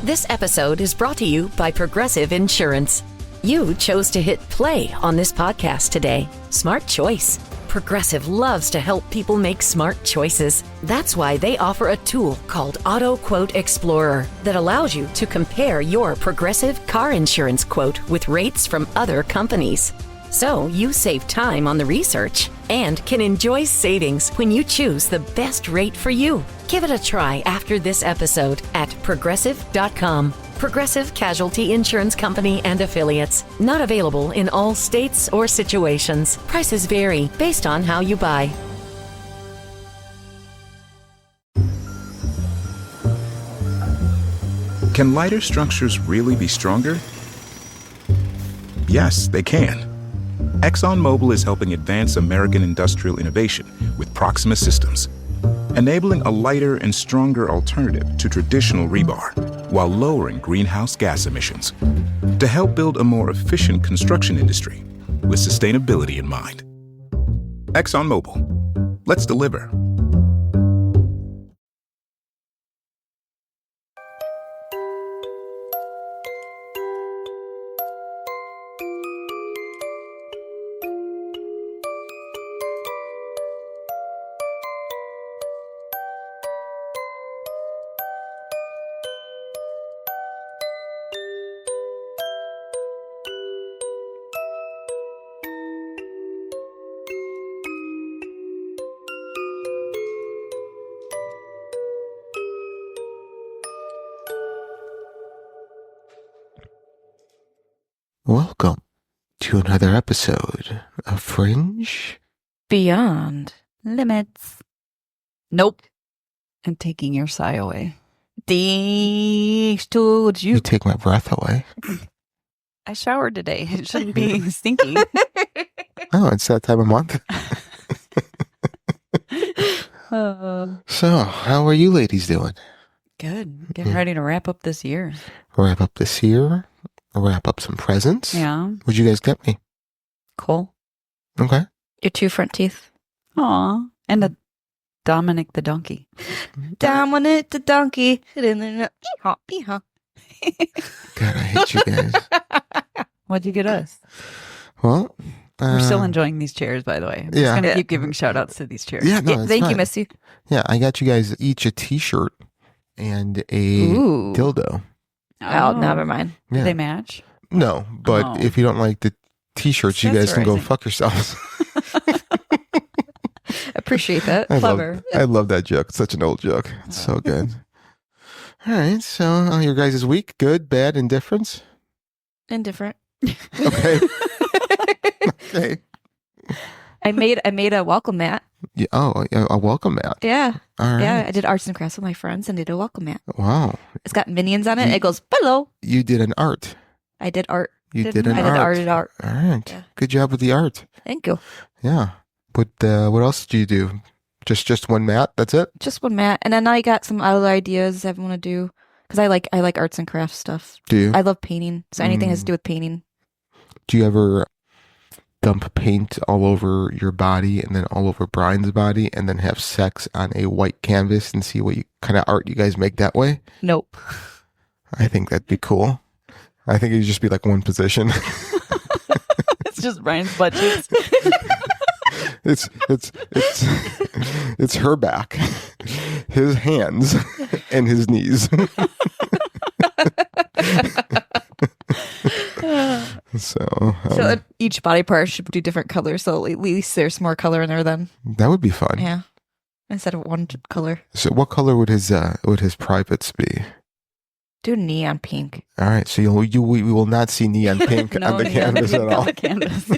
This episode is brought to you by Progressive Insurance. You chose to hit play on this podcast today. Smart choice. Progressive loves to help people make smart choices. That's why they offer a tool called Auto Quote Explorer that allows you to compare your Progressive car insurance quote with rates from other companies. So you save time on the research and can enjoy savings when you choose the best rate for you. Give it a try after this episode at progressive.com. Progressive Casualty Insurance Company and Affiliates. Not available in all states or situations. Prices vary based on how you buy. Can lighter structures really be stronger? Yes, they can. ExxonMobil is helping advance American industrial innovation with Proxima Systems, enabling a lighter and stronger alternative to traditional rebar while lowering greenhouse gas emissions to help build a more efficient construction industry with sustainability in mind. ExxonMobil. Let's deliver. Welcome to another episode of Fringe Beyond Limits. Nope. I'm taking your sigh away. Told you. You take my breath away. I showered today. It shouldn't be stinky. Oh, it's that time of month. So, how are you ladies doing? Good. Getting ready to wrap up this year. Wrap up this year. Wrap up some presents. Yeah. What'd you guys get me? Cool. Okay. Your 2 front teeth. Aw. And a Dominic the donkey. Dominic the donkey. Yeehaw, yeehaw. God, I hate you guys. What'd you get us? Well, We're still enjoying these chairs, by the way. I'm just going to keep giving shout outs to these chairs. Yeah, no, Thank fine. you, Missy. Yeah, I got you guys each a t-shirt and a Ooh. dildo. Oh, never mind. Yeah. Do they match? No, but Oh. if you don't like the t-shirts, you guys can go Accessorizing. fuck yourselves. Appreciate that. Clever. I love that joke. It's such an old joke. It's so good. All right. So your guys' week, good, bad, indifference? Indifferent. Okay. Okay. I made a welcome mat. Yeah, a welcome mat. Yeah. All right. Yeah. I did arts and crafts with my friends and did a welcome mat. Wow. It's got minions on it. And it goes, hello. You did an art. I did art. You Didn't did an I? art. I did art. All right. Yeah. Good job with the art. Thank you. Yeah. But what else do you do? Just one mat? That's it? Just one mat. And then I got some other ideas I want to do. Because I like arts and crafts stuff. Do you? I love painting. So anything has to do with painting. Do you ever dump paint all over your body and then all over Brian's body and then have sex on a white canvas and see what kind of art you guys make that way? Nope. I think that'd be cool. I think it'd just be like one position. It's just Brian's butt cheeks. It's her back, his hands, and his knees. So Each body part should do different colors. So at least there's more color in there then. that would be fun. Yeah. Instead of one color. So what color would his privates be? Do neon pink. All right, so we will not see neon pink on the neon canvas pink at on all. the canvas.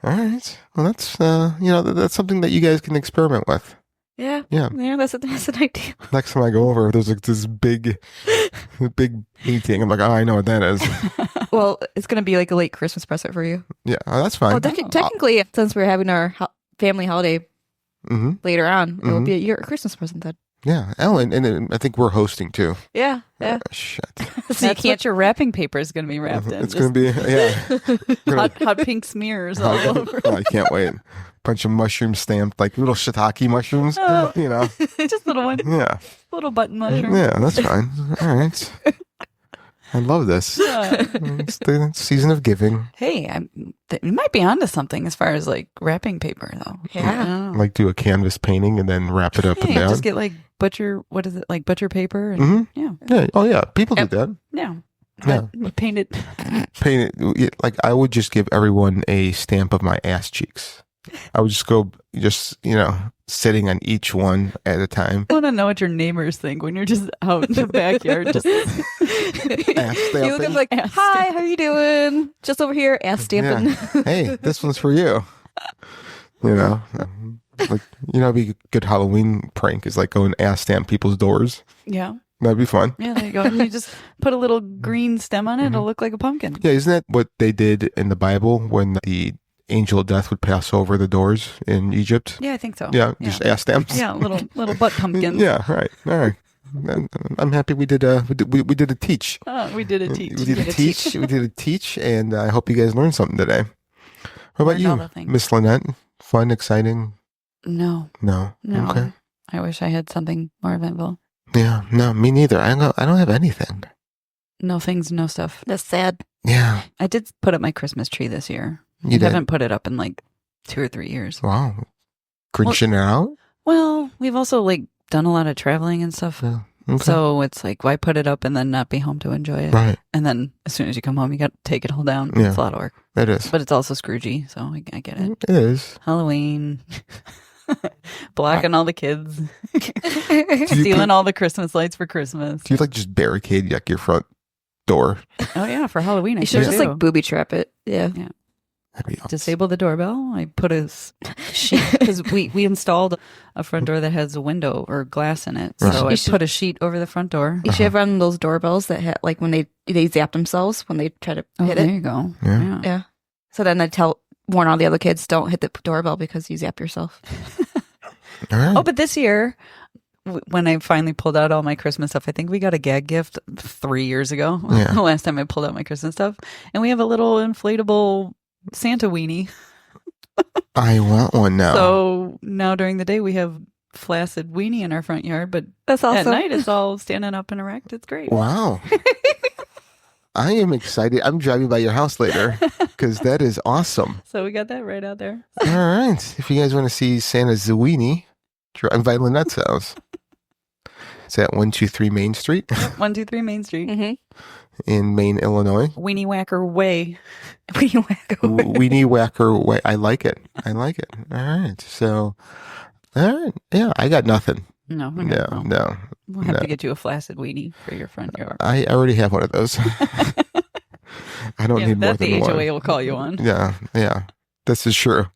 All right, well that's that's something that you guys can experiment with. Yeah. Yeah. Yeah, that's an idea. Next time I go over, there's like this big painting. I'm like, oh, I know what that is. Well, it's going to be like a late Christmas present for you. Yeah, that's fine. Well, technically, since we're having our family holiday Mm-hmm. later on, it will be your Christmas present then. Yeah. Ellen, and I think we're hosting too. Yeah. Shit. So you can't. Your wrapping paper is going to be wrapped in. It's going to be, hot pink smears all over. Oh, I can't wait. Bunch of mushrooms stamped, like little shiitake mushrooms, Just little one. Yeah. Little button mushroom. Yeah, that's fine. All right. I love this. It's the season of giving. Hey, you might be onto something as far as like wrapping paper, though. Yeah. Like do a canvas painting and then wrap it up and down. Just get like butcher paper? And, Yeah. Oh, yeah. People do that. Yeah. Yeah. Paint it. Paint it. Like I would just give everyone a stamp of my ass cheeks. I would just go, sitting on each one at a time. I want to know what your neighbors think when you're just out in the backyard. Just you look up like, hi, how you doing? Just over here, ass stamping. Yeah. Hey, this one's for you. Like, it'd be a good Halloween prank is like go and ass stamp people's doors. Yeah. That'd be fun. Yeah, there you go. And you just put a little green stem on it. It'll look like a pumpkin. Yeah, isn't that what they did in the Bible when the angel of death would pass over the doors in Egypt? Yeah, I think so. Yeah, just ass stamps. Yeah, little butt pumpkins. Yeah, right. All right. I'm happy we did a teach. We did a teach. We did a teach, and I hope you guys learned something today. What about you, Miss Lynette? Fun, exciting? No. Okay. I wish I had something more eventful. Yeah, no, me neither. I don't have anything. No things, no stuff. That's sad. Yeah. I did put up my Christmas tree this year. You did? Haven't put it up in like 2 or 3 years. Wow. Grinching it out? Well, we've also like done a lot of traveling and stuff. Yeah. Okay. So it's like, why put it up and then not be home to enjoy it? Right. And then as soon as you come home, you got to take it all down. Yeah. It's a lot of work. It is. But it's also Scroogey, so I get it. It is. Halloween. Blocking all the kids. Stealing all the Christmas lights for Christmas. Do you just barricade your front door? Oh yeah, for Halloween. You should just booby trap it. Yeah. That'd be awesome. Disable the doorbell. I put a sheet because we installed a front door that has a window or glass in it. So I put a sheet over the front door. You should have one of those doorbells that had when they zap themselves when they try to hit it. There you go. Yeah. So then I warn all the other kids, don't hit the doorbell because you zap yourself. All right. Oh, but this year, when I finally pulled out all my Christmas stuff, I think we got a gag gift 3 years ago. Yeah. The last time I pulled out my Christmas stuff. And we have a little inflatable Santa weenie. I want one now. So now during the day, we have flaccid weenie in our front yard. But that's awesome. At night, it's all standing up and erect. It's great. Wow. I am excited. I'm driving by your house later because that is awesome. So we got that right out there. All right. If you guys want to see Santa's weenie, drive by Lynette's house. It's at 123 Main Street. 123 Main Street. Mm-hmm. In Maine, Illinois. Weenie Whacker Way. Weenie Whacker Way. Weenie Whacker Way. I like it. All right. So, all right. Yeah, I got nothing. No. We'll have to get you a flaccid weenie for your front yard. I already have one of those. I don't need more than the one. HOA will call you on. Yeah. This is true.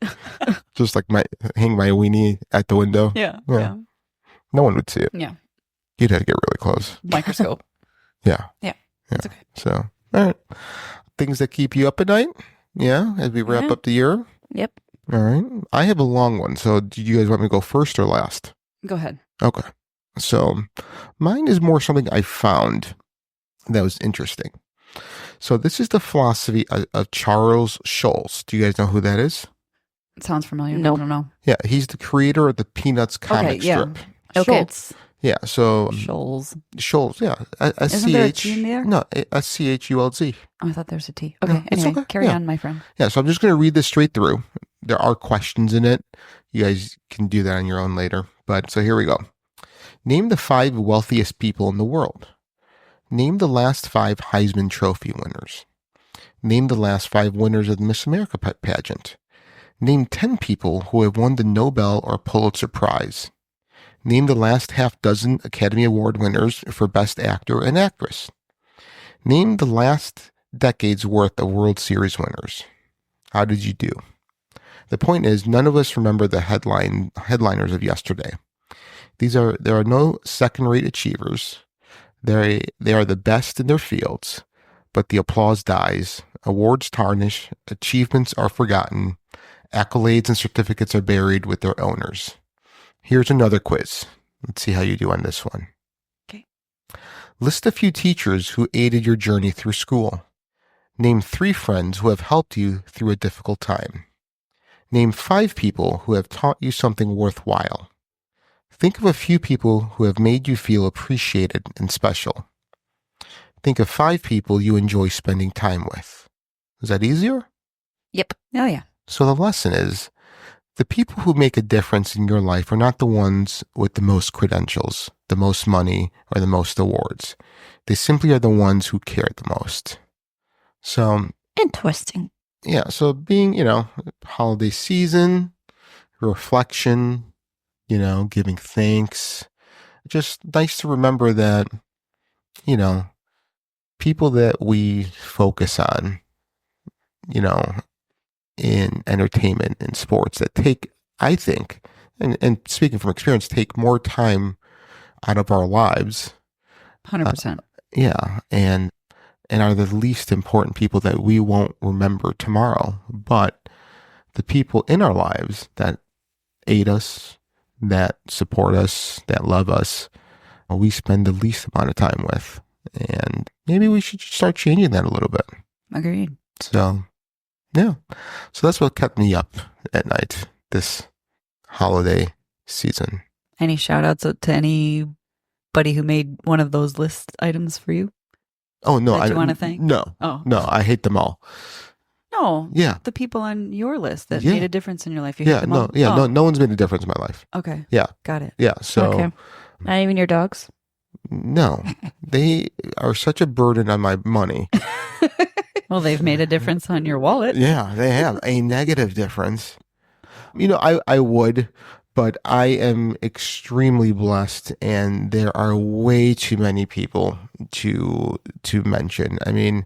Just like hang my weenie at the window. Yeah. No one would see it. Yeah. You'd have to get really close. Microscope. Yeah. That's okay. So, all right. Things that keep you up at night. Yeah. As we wrap up the year. Yep. All right. I have a long one. So do you guys want me to go first or last? Go ahead. Okay. So mine is more something I found that was interesting. So this is the philosophy of Charles Schulz. Do you guys know who that is? It sounds familiar. No. I don't know. Yeah. He's the creator of the Peanuts comic strip. Okay. Schultz. Yeah. So Schulz. Schulz. Yeah. Isn't there a T in there? No. SCHULZ. Oh, I thought there was a T. Okay. Anyway, carry on, my friend. Yeah. So I'm just going to read this straight through. There are questions in it. You guys can do that on your own later. But so here we go. Name the 5 wealthiest people in the world. Name the last 5 Heisman Trophy winners. Name the last 5 winners of the Miss America pageant. Name 10 people who have won the Nobel or Pulitzer Prize. Name the last half dozen Academy Award winners for Best Actor and Actress. Name the last decade's worth of World Series winners. How did you do? The point is, none of us remember the headliners of yesterday. There are no second-rate achievers. They are the best in their fields, but the applause dies, awards tarnish, achievements are forgotten, accolades and certificates are buried with their owners. Here's another quiz. Let's see how you do on this one. Okay. List a few teachers who aided your journey through school. Name 3 friends who have helped you through a difficult time. Name 5 people who have taught you something worthwhile. Think of a few people who have made you feel appreciated and special. Think of 5 people you enjoy spending time with. Is that easier? Yep. Oh, yeah. So the lesson is, the people who make a difference in your life are not the ones with the most credentials, the most money, or the most awards. They simply are the ones who care the most. So, Interesting. yeah, so being, holiday season, reflection, giving thanks, just nice to remember that, people that we focus on, in entertainment and sports that take, I think, and speaking from experience, take more time out of our lives. 100%. Yeah. And are the least important people that we won't remember tomorrow. But the people in our lives that aid us, that support us, that love us, we spend the least amount of time with. And maybe we should start changing that a little bit. Agreed. So, yeah. So that's what kept me up at night this holiday season. Any shout outs to anybody who made one of those list items for you? Oh, no. That you want to thank? No. Oh. No, I hate them all. No. Yeah. The people on your list that Yeah. made a difference in your life. You hate Yeah. them No. all? Yeah. Oh. No one's made a difference in my life. Okay. Yeah. Got it. Yeah. So, Okay. Not even your dogs? no, they are such a burden on my money. Well, they've made a difference on your wallet. Yeah, they have a negative difference. I would, but I am extremely blessed, and there are way too many people to mention. I mean,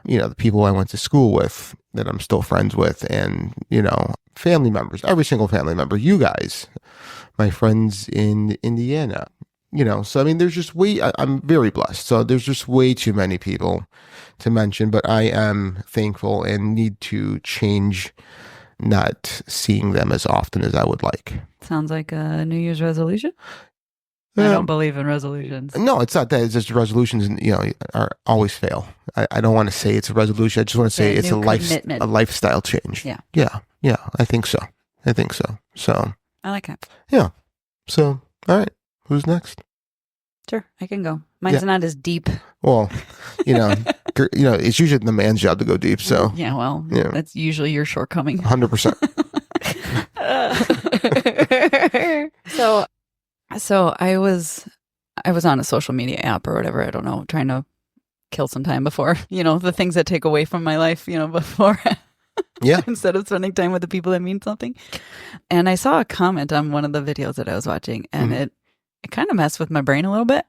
the people I went to school with that I'm still friends with, and family members, every single family member, you guys, my friends in Indiana. So I mean, there's just I'm very blessed. So there's just way too many people to mention, but I am thankful and need to change not seeing them as often as I would like. Sounds like a New Year's resolution. I don't believe in resolutions. No, it's not that. It's just resolutions, are always fail. I don't want to say it's a resolution. I just want to say it's a lifestyle change. Yeah. Yeah. I think so. So I like it. yeah. So all right. Who's next? Sure, I can go. Mine's not as deep. Well, it's usually the man's job to go deep. So Yeah, well, Yeah. that's usually your shortcoming. 100%. So I was on a social media app or whatever, I don't know, trying to kill some time before, the things that take away from my life, before Yeah. instead of spending time with the people that mean something. And I saw a comment on one of the videos that I was watching, and it kind of messed with my brain a little bit.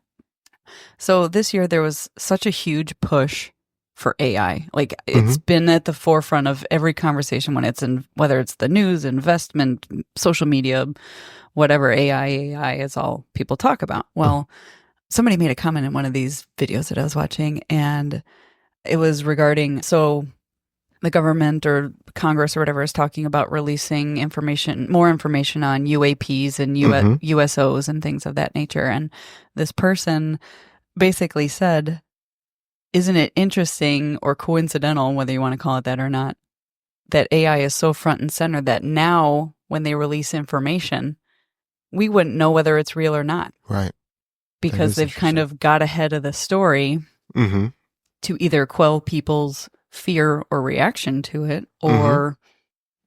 So this year there was such a huge push for AI. Like it's been at the forefront of every conversation when it's in, whether it's the news, investment, social media, whatever, AI is all people talk about. Well, somebody made a comment in one of these videos that I was watching, and it was regarding, so the government or Congress or whatever is talking about releasing more information on UAPs and USOs and things of that nature. And this person basically said, isn't it interesting or coincidental, whether you want to call it that or not, that AI is so front and center that now when they release information, we wouldn't know whether it's real or not. Right. Because they've kind of got ahead of the story to either quell people's fear or reaction to it, or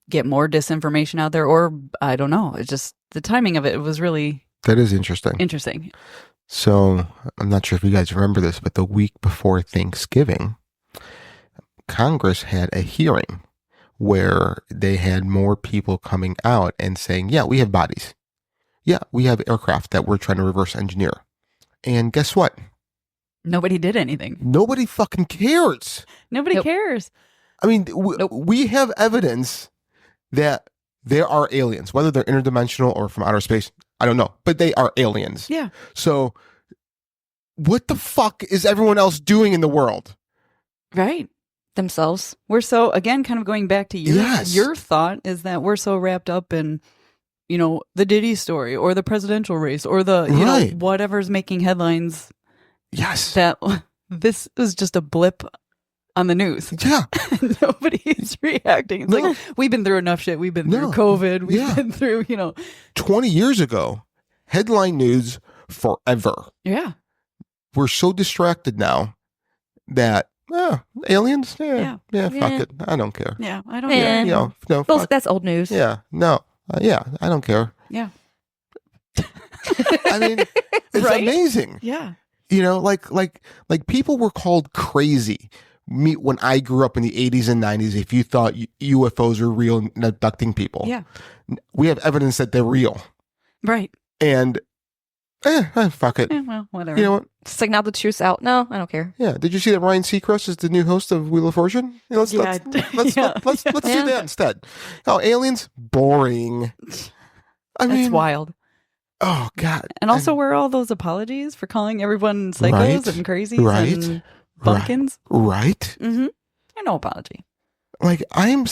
get more disinformation out there, or I don't know. It's just the timing of it was really that is interesting. So I'm not sure if you guys remember this, but the week before Thanksgiving, Congress had a hearing where they had more people coming out and saying, yeah, we have bodies. Yeah, we have aircraft that we're trying to reverse engineer. And guess what? Nobody did anything. Nobody fucking cares. Nobody cares. I mean, we have evidence that there are aliens, whether they're interdimensional or from outer space. I don't know, but they are aliens. Yeah. So what the fuck is everyone else doing in the world? Right. Themselves. We're so, again, kind of going back to your thought is that we're so wrapped up in the Diddy story or the presidential race or the, you know, Right. whatever's making headlines, Yes. that this was just a blip on the news. Yeah. Nobody is reacting. It's No. like, we've been through enough shit. We've been through No. COVID. We've Yeah. been through, 20 years ago, headline news forever. yeah. We're so distracted now that aliens, fuck Yeah. it, I don't care. Yeah. I don't Yeah. know. No, Well, fuck. that's old news. Yeah, no, I don't care. Yeah. I mean, it's Right? amazing. Yeah. Like people were called crazy. Me when I grew up in the 80s and 90s, if you thought UFOs are real and abducting people, Yeah. we have evidence that they're real. Right. And fuck it. Yeah, well, whatever. You know what? It's like now the truth's out. No, I don't care. Yeah. Did you see that Ryan Seacrest is the new host of Wheel of Fortune? You know, let's Yeah. let's Yeah. do that instead. Oh, aliens, boring. I That's mean, wild. oh God. And also, where are all those apologies for calling everyone psychos Right. and crazies Right. and bumpkins? Right. Mm-hmm. No apology. Like I am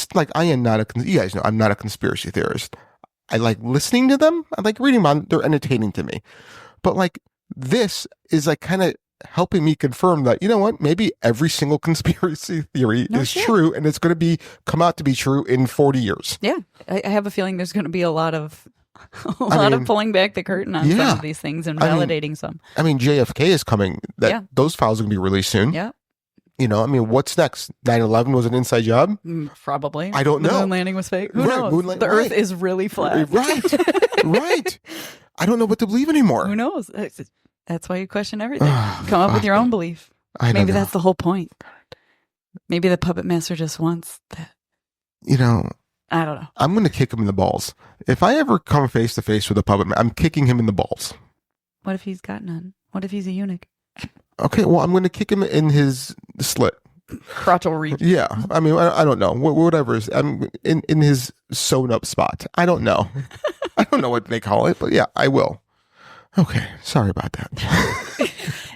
not you guys know I'm not a conspiracy theorist. I like listening to them. I like reading them. They're entertaining to me. But like this is like kind of helping me confirm that, you know what, maybe every single conspiracy theory No is shit. true, and it's going to come out to be true in 40 years. Yeah. I have a feeling there's going to be a lot of of pulling back the curtain on some yeah. of these things and I mean, validating some. I mean, JFK is coming. Those files are going to be released soon. Yeah. You know, I mean, what's next? 9/11 was an inside job? Probably. I don't The know. moon landing was fake. Who Right, knows? The Earth is really flat. Right. Right. I don't know what to believe anymore. Who knows? That's why you question everything. Oh, Come up with fuck. your own belief. I don't Maybe know. that's the whole point. Maybe the puppet master just wants that. You know, I don't know. I'm going to kick him in the balls. If I ever come face to face with a puppet man, I'm kicking him in the balls. What if he's got none? What if he's a eunuch? Okay, well, I'm going to kick him in his slit. Crotchal region. Yeah, I mean, I don't know. Whatever is, I'm in his sewn up spot. I don't know. I don't know what they call it, but yeah, I will. Okay, sorry about that.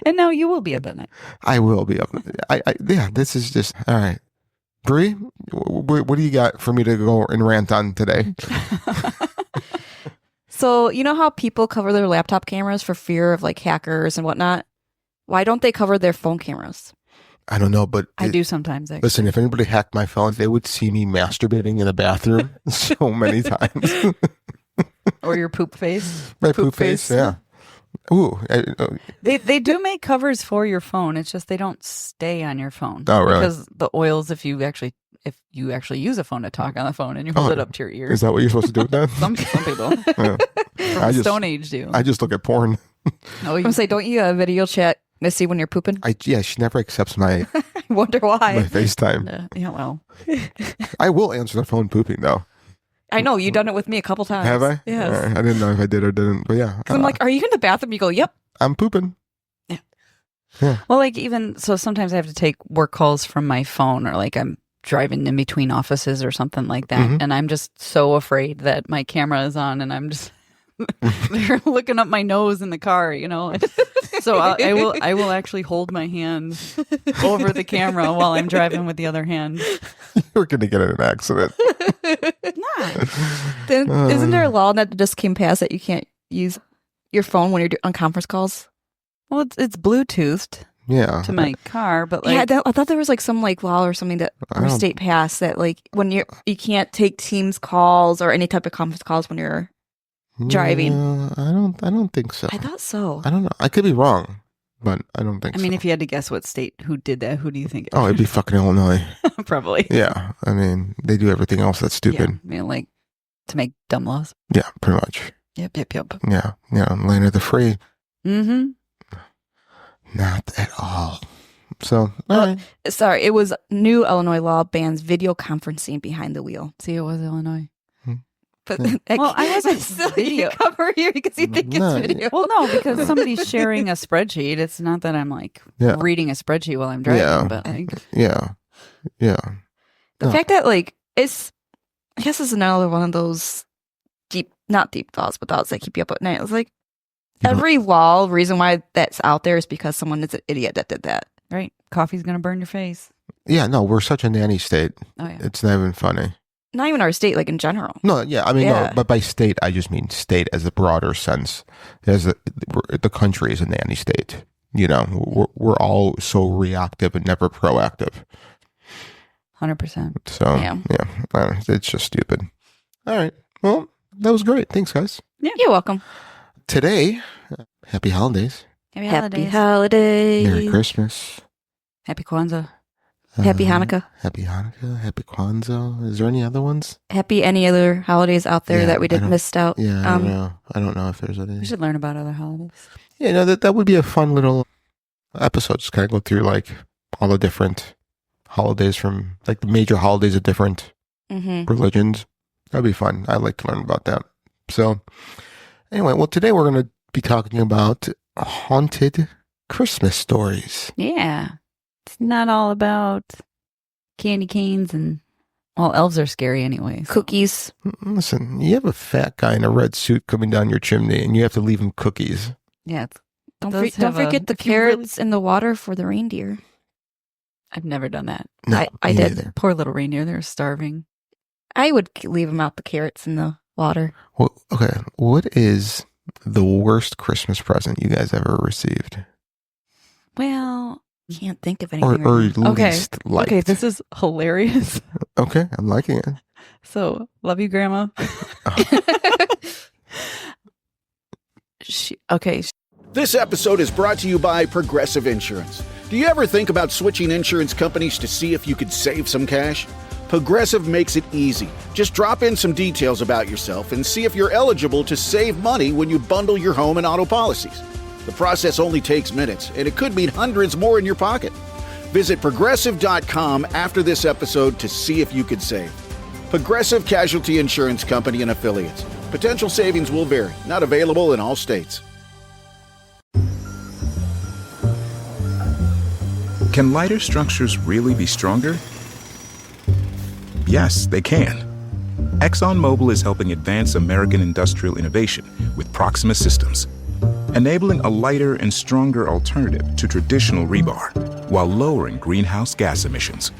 And now you will be up at night. I will be up. Yeah, this is just all right. Bree, what do you got for me to go and rant on today? So, you know how people cover their laptop cameras for fear of like hackers and whatnot? Why don't they cover their phone cameras? I don't know, but I do sometimes, actually. Listen, if anybody hacked my phone, they would see me masturbating in the bathroom so many times. Or your poop face. My poop face, yeah. Ooh, They do make covers for your phone. It's just they don't stay on your phone. Oh, really? Because the oils, if you actually use a phone to talk on the phone and you hold it up to your ear. Is that what you're supposed to do with that? Some people Yeah. from the Stone Age do. I just look at porn. No, I'm say, don't you video chat Missy when you're pooping? She never accepts my I wonder why. my FaceTime. yeah, well, I will answer the phone pooping though. I know you've done it with me a couple times. Have I? Yes. All right. I didn't know if I did or didn't, but yeah. 'Cause I'm like, are you in the bathroom? You go, yep. I'm pooping. well, like even so, sometimes I have to take work calls from my phone, or like I'm driving in between offices or something like that, Mhm. and I'm just so afraid that my camera is on, and I'm just they're looking up my nose in the car, you know. So I will actually hold my hand over the camera while I'm driving with the other hand. You're gonna get in an accident. Then, isn't there a law that just came past that you can't use your phone when you're on conference calls? Well, it's Bluetoothed Yeah. to my car, but like I thought there was like some like law or something that I don't- state passed that like when you can't take Teams calls or any type of conference calls when you're driving. I don't think so. I thought so. I don't know. I could be wrong, but I don't think I so. mean, if you had to guess what state who did that, who do you think? Oh, it'd be fucking Illinois. Probably. Yeah. I mean, they do everything else that's Yeah, stupid. I mean, like to make dumb laws. Yeah, pretty much. Yep. Yeah. Yeah. Land of the free. Mm-hmm. Not at all. So, all right. Sorry, it was new Illinois law bans video conferencing behind the wheel. See, it was Illinois. But Well, I wasn't still video. you cover here because you think No, it's video. Well, no, because somebody's sharing a spreadsheet. It's not that I'm like Yeah. reading a spreadsheet while I'm driving, Yeah. but like, Yeah. Yeah. The Oh. fact that like it's, I guess it's another one of those not deep thoughts, but thoughts that keep you up at night. It's like You don't- every law reason why that's out there is because someone is an idiot that did that. right, coffee's gonna burn your face. Yeah. No, we're such a nanny state. Oh yeah, It's not even funny. Not even our state, like in general. No, yeah, I mean, Yeah. no, but by state, I just mean state as a broader sense. As the country is a nanny state. You know, we're all so reactive and never proactive. 100%. So, Yeah. it's just stupid. All right. Well, that was great. Thanks, guys. Yeah. You're welcome. Today, happy holidays. Happy holidays. Merry Christmas. Happy Kwanzaa. Happy Hanukkah. Happy Hanukkah. Happy Kwanzaa. Is there any other ones? Happy any other holidays out there Yeah, that we didn't missed out. Yeah, I don't know. I don't know if there's any. We should learn about other holidays. Yeah, no, that would be a fun little episode. Just kind of go through like all the different holidays from like the major holidays of different religions. That'd be fun. I'd like to learn about that. So anyway, well, today we're going to be talking about haunted Christmas stories. Yeah. It's not all about candy canes and, well, elves are scary anyway. So. Cookies. Listen, you have a fat guy in a red suit coming down your chimney and you have to leave him cookies. Yeah. Don't Those don't have forget the if you really- carrots in the water for the reindeer. I've never done that. No, I me did. neither. Poor little reindeer. They're starving. I would leave them out the carrots in the water. Well, okay. What is the worst Christmas present you guys ever received? Well, Can't think of Or, anything. or right now. Okay. least liked? okay, this is hilarious. Okay, I'm liking it. So, love you, Grandma. Okay. This episode is brought to you by Progressive Insurance. Do you ever think about switching insurance companies to see if you could save some cash? Progressive makes it easy. Just drop in some details about yourself and see if you're eligible to save money when you bundle your home and auto policies. The process only takes minutes, and it could mean hundreds more in your pocket. Visit Progressive.com after this episode to see if you could save. Progressive Casualty Insurance Company and Affiliates. Potential savings will vary. Not available in all states. Can lighter structures really be stronger? Yes, they can. ExxonMobil is helping advance American industrial innovation with Proxima Systems, enabling a lighter and stronger alternative to traditional rebar while lowering greenhouse gas emissions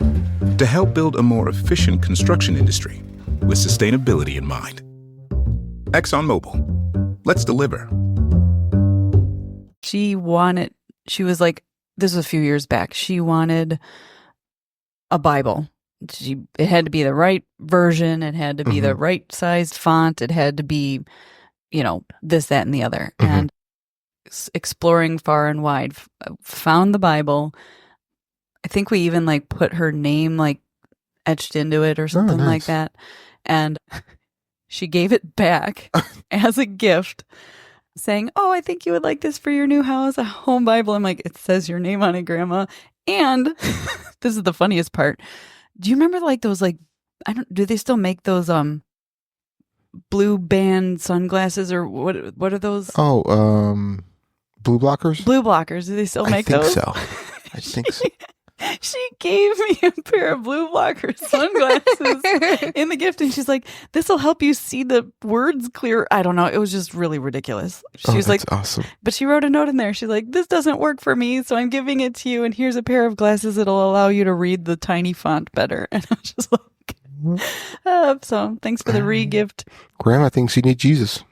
to help build a more efficient construction industry with sustainability in mind. ExxonMobil, let's deliver. She was like, this was a few years back. She wanted a Bible. It had to be the right version. It had to be the right sized font. It had to be, this, that, and the other. And exploring far and wide, found the Bible. I think we even like put her name like etched into it or something like that. And she gave it back as a gift, saying, "Oh, I think you would like this for your new house, a home Bible." I'm like, "It says your name on it, Grandma." And this is the funniest part. Do you remember like those do they still make those blue band sunglasses or what are those? Oh, blue blockers? Blue blockers. Do they still make those? I think so. She gave me a pair of blue blocker sunglasses in the gift, and she's like, "This will help you see the words clear." I don't know. It was just really ridiculous. She was like, awesome. But she wrote a note in there. She's like, "This doesn't work for me, so I'm giving it to you, and here's a pair of glasses that'll allow you to read the tiny font better." And I was just like, so thanks for the re-gift. Grandma thinks you need Jesus.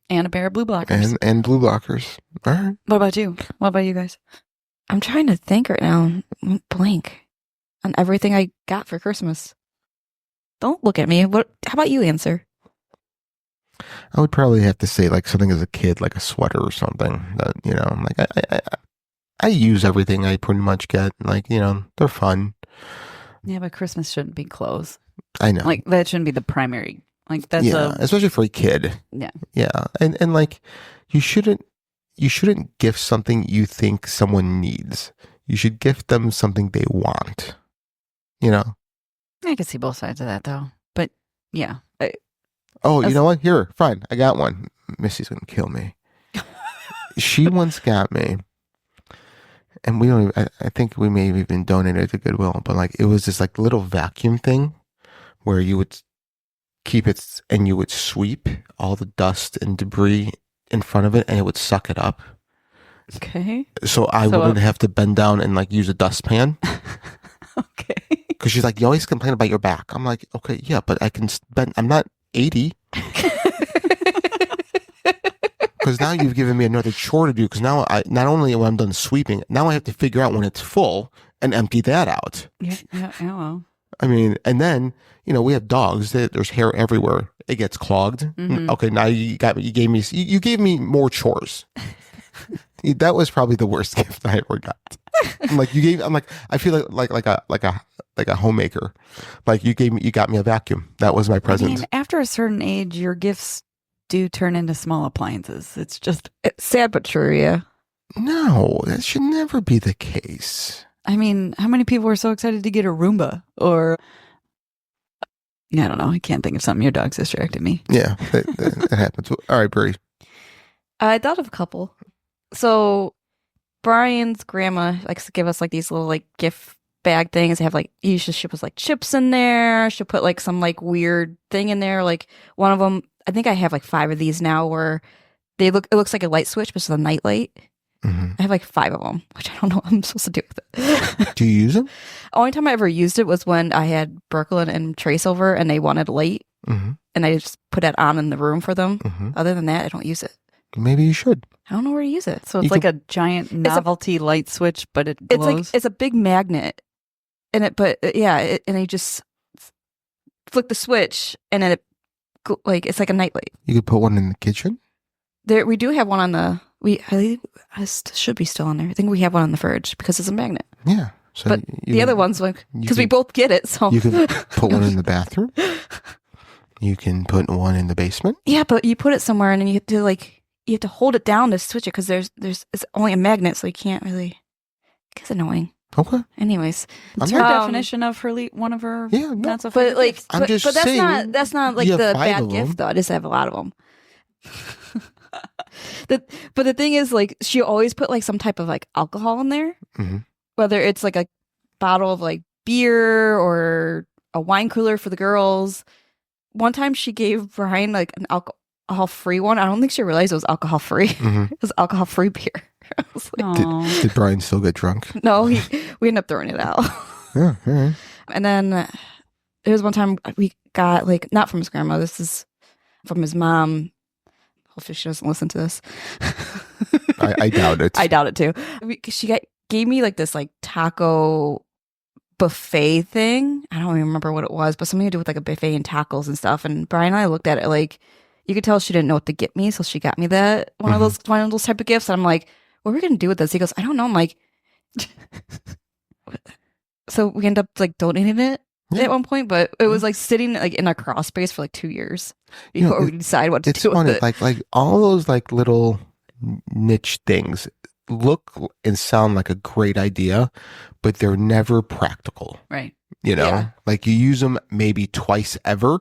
And a pair of blue blockers. And blue blockers. All right. What about you? What about you guys? I'm trying to think right now. I'm blank on everything I got for Christmas. Don't look at me. How about you answer? I would probably have to say like something as a kid, like a sweater or something. That like I use everything I pretty much get. Like they're fun. Yeah, but Christmas shouldn't be clothes. I know. Like that shouldn't be the primary. Like that's especially for a kid. Yeah. Yeah, and like you shouldn't gift something you think someone needs. You should gift them something they want. I can see both sides of that though. But yeah. You know what? Here, fine. I got one. Missy's gonna kill me. She once got me, and we don't. I think we may have even donated it to Goodwill. But like, it was this like little vacuum thing where you would keep it and you would sweep all the dust and debris in front of it, and it would suck it up. Okay. So I wouldn't have to bend down and like use a dustpan. Okay. Because Because she's like, you always complain about your back. I'm like, okay, yeah, but I can spend, I'm not 80. Because now you've given me another chore to do. Because now not only when I'm done sweeping, now I have to figure out when it's full and empty that out. Yeah, well. I mean, and then, we have dogs. There's hair everywhere. It gets clogged. Mm-hmm. Okay, now you gave me more chores. That was probably the worst gift I ever got. I feel like a homemaker. Like you got me a vacuum. That was my present. I mean, after a certain age, your gifts do turn into small appliances. It's sad but true, yeah. No, that should never be the case. I mean, how many people were so excited to get a Roomba? Or, I don't know. I can't think of something. Your dog's distracted me. Yeah, that happens. All right, Brie. I thought of a couple. So, Brian's grandma likes to give us like these little like gift bag things. They have like, usually she puts like chips in there. She'll put like some like weird thing in there. Like one of them, I think I have like 5 of these now where it looks like a light switch, but it's a night light. Mm-hmm. I have like 5 of them, which I don't know what I'm supposed to do with it. Do you use them? Only time I ever used it was when I had Brooklyn and Trace over and they wanted light. Mm-hmm. And I just put it on in the room for them. Mm-hmm. Other than that, I don't use it. Maybe you should. I don't know where to use it. So it's like a giant novelty light switch, but it glows. It's a big magnet. And and you just flick the switch and then it's like a nightlight. You could put one in the kitchen? We do have one on the should be still on there. I think we have one on the fridge because it's a magnet. Yeah. So but the other one's like because we both get it. So you can put one in the bathroom. You can put one in the basement. Yeah, but you put it somewhere and then you have to hold it down to switch it because there's it's only a magnet, so you can't really. It gets annoying. Okay. Anyways, what's her definition of her one of her? Yeah, no, not so but like, I'm just but saying, that's not like the bad gift though. I just have a lot of them. But the thing is, like, she always put like some type of like alcohol in there, mm-hmm. whether it's like a bottle of like beer or a wine cooler for the girls. One time she gave Brian like an alcohol-free one. I don't think she realized it was alcohol-free. Mm-hmm. It was alcohol-free beer. I was like, did Brian still get drunk? No, we ended up throwing it out. Yeah, all right. And then there was one time we got like, not from his grandma, this is from his mom. Hopefully she doesn't listen to this. I doubt it. I doubt it too. She gave me like this like taco buffet thing. I don't even remember what it was, but something to do with like a buffet and tacos and stuff. And Brian and I looked at it like, you could tell she didn't know what to get me, so she got me that one of those type of gifts. And I'm like, what are we gonna do with this? He goes, I don't know. I'm like, so we end up like donating it at one point, but it was like sitting like in a crawl space for like 2 years before we decide what to do with it. Like all those like little niche things look and sound like a great idea, but they're never practical. Right. Like you use them maybe twice ever,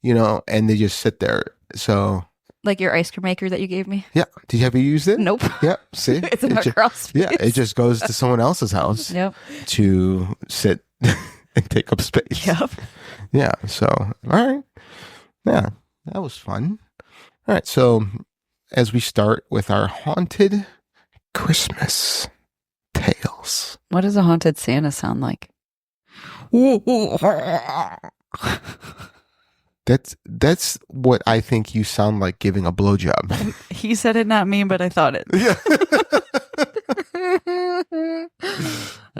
and they just sit there. So like your ice cream maker that you gave me. Yeah. Did you ever use it? Nope. Yeah. See, it's in a crawl space. Yeah. It just goes to someone else's house. Yep. To sit and take up space. Yep. Yeah. So, all right. Yeah. That was fun. All right. So, as we start with our haunted Christmas tales. What does a haunted Santa sound like? That's what I think you sound like giving a blowjob. He said it, not me, but I thought it. Yeah.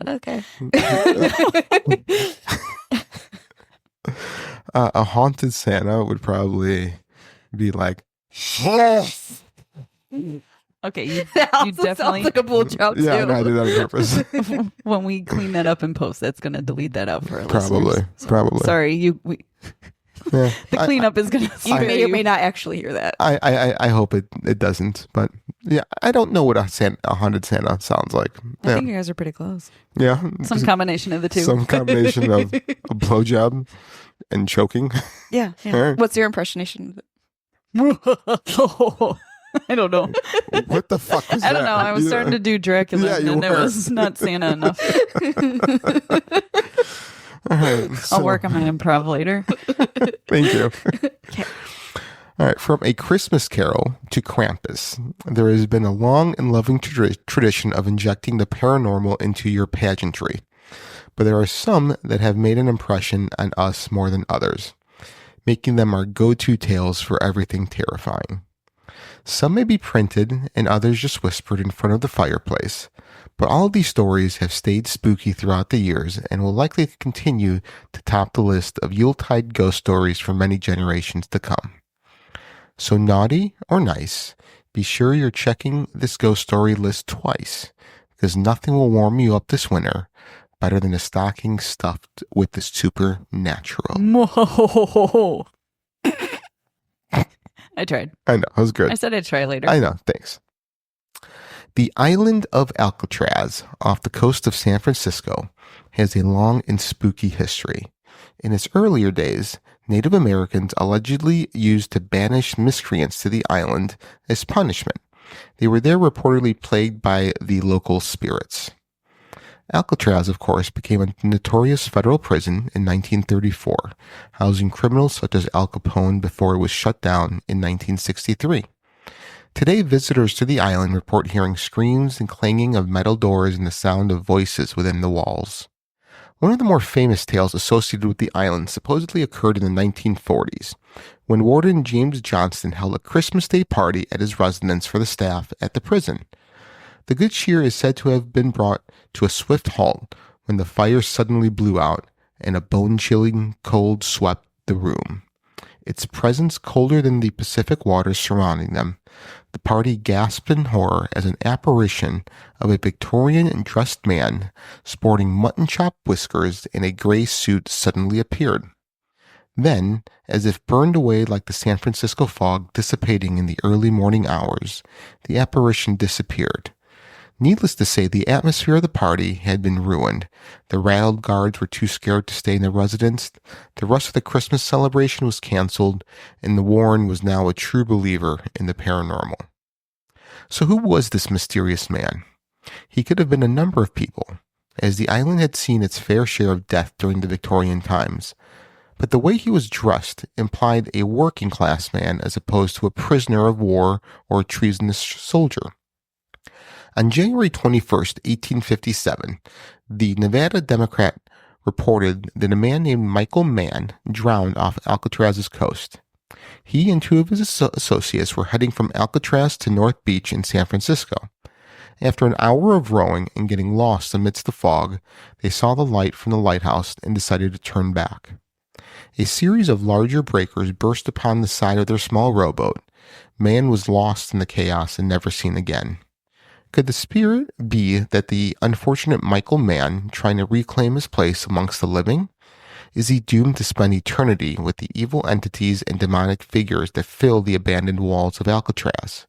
Okay. A haunted Santa would probably be like, okay, you sounds definitely like a blowjob too. Yeah, no, I did that on purpose. When we clean that up and post, that's going to delete that out for our Probably. listeners. Probably. Sorry, Yeah. the cleanup is going to. You may or may not actually hear that. I hope it doesn't, but yeah, I don't know what a haunted Santa sounds like. I think you guys are pretty close. Yeah, Some combination of the two. Some combination of a blowjob and choking. Yeah. Right. What's your impersonation? I don't know. What the fuck was that? I don't know. I was starting to do Dracula, and it was not Santa enough. All right, I'll work on my improv later. Thank you. Okay. All right, from A Christmas Carol to Krampus, there has been a long and loving tradition of injecting the paranormal into your pageantry. but there are some that have made an impression on us more than others, making them our go-to tales for everything terrifying. Some may be printed and others just whispered in front of the fireplace, but all of these stories have stayed spooky throughout the years and will likely continue to top the list of Yuletide ghost stories for many generations to come. So naughty or nice, be sure you're checking this ghost story list twice, because nothing will warm you up this winter better than a stocking stuffed with the supernatural. Whoa. I tried. I know, that was good. I said I'd try later. I know, thanks. The island of Alcatraz, off the coast of San Francisco, has a long and spooky history. In its earlier days, Native Americans allegedly used to banish miscreants to the island as punishment. They were there reportedly plagued by the local spirits. Alcatraz, of course, became a notorious federal prison in 1934, housing criminals such as Al Capone before it was shut down in 1963. Today, visitors to the island report hearing screams and clanging of metal doors and the sound of voices within the walls. One of the more famous tales associated with the island supposedly occurred in the 1940s, when Warden James Johnston held a Christmas Day party at his residence for the staff at the prison. The good cheer is said to have been brought to a swift halt when the fire suddenly blew out and a bone-chilling cold swept the room. Its presence colder than the Pacific waters surrounding them. The party gasped in horror as an apparition of a Victorian-dressed man sporting mutton-chop whiskers and a gray suit suddenly appeared. Then, as if burned away like the San Francisco fog dissipating in the early morning hours, the apparition disappeared. Needless to say, the atmosphere of the party had been ruined. The rattled guards were too scared to stay in their residence. The rest of the Christmas celebration was canceled, and the Warren was now a true believer in the paranormal. So who was this mysterious man? He could have been a number of people, as the island had seen its fair share of death during the Victorian times. But the way he was dressed implied a working-class man as opposed to a prisoner of war or a treasonous soldier. On January 21st, 1857, the Nevada Democrat reported that a man named Michael Mann drowned off Alcatraz's coast. He and two of his associates were heading from Alcatraz to North Beach in San Francisco. After an hour of rowing and getting lost amidst the fog, they saw the light from the lighthouse and decided to turn back. A series of larger breakers burst upon the side of their small rowboat. Mann was lost in the chaos and never seen again. Could the spirit be that the unfortunate Michael Mann trying to reclaim his place amongst the living? Is he doomed to spend eternity with the evil entities and demonic figures that fill the abandoned walls of Alcatraz?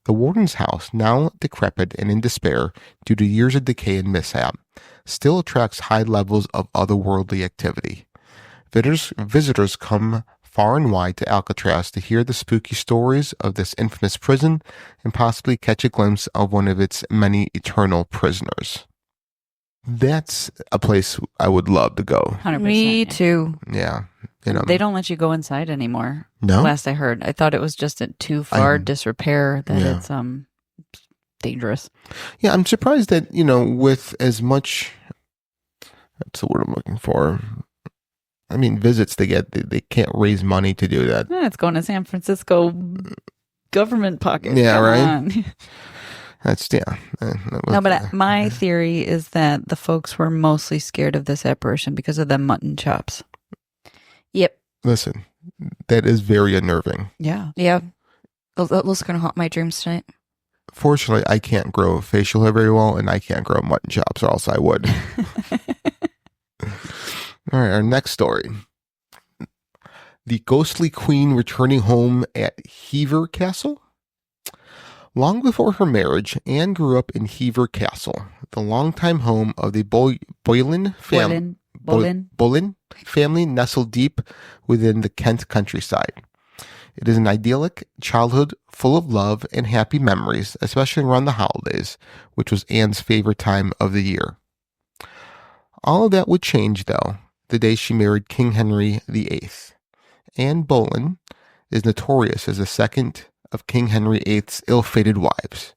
The warden's house, now decrepit and in despair due to years of decay and mishap, still attracts high levels of otherworldly activity. Visitors come far and wide to Alcatraz to hear the spooky stories of this infamous prison and possibly catch a glimpse of one of its many eternal prisoners. That's a place I would love to go. 100%. Me too. Yeah. They don't let you go inside anymore. No? Last I heard. I thought it was just too far disrepair that Yeah. it's dangerous. Yeah, I'm surprised that, with as much, that's the word I'm looking for. I mean, visits they get, they can't raise money to do that. It's going to San Francisco government pocket. Yeah, Come right? on. No, but my theory is that the folks were mostly scared of this apparition because of the mutton chops. Yep. Listen, that is very unnerving. Yeah. Yeah. Those are going to haunt my dreams tonight. Fortunately, I can't grow facial hair very well, and I can't grow mutton chops, or else I would. All right, our next story. The ghostly queen returning home at Hever Castle. Long before her marriage, Anne grew up in Hever Castle, the longtime home of the Boleyn family nestled deep within the Kent countryside. It is an idyllic childhood full of love and happy memories, especially around the holidays, which was Anne's favorite time of the year. All of that would change, though, the day she married King Henry VIII. Anne Boleyn is notorious as the second of King Henry VIII's ill-fated wives.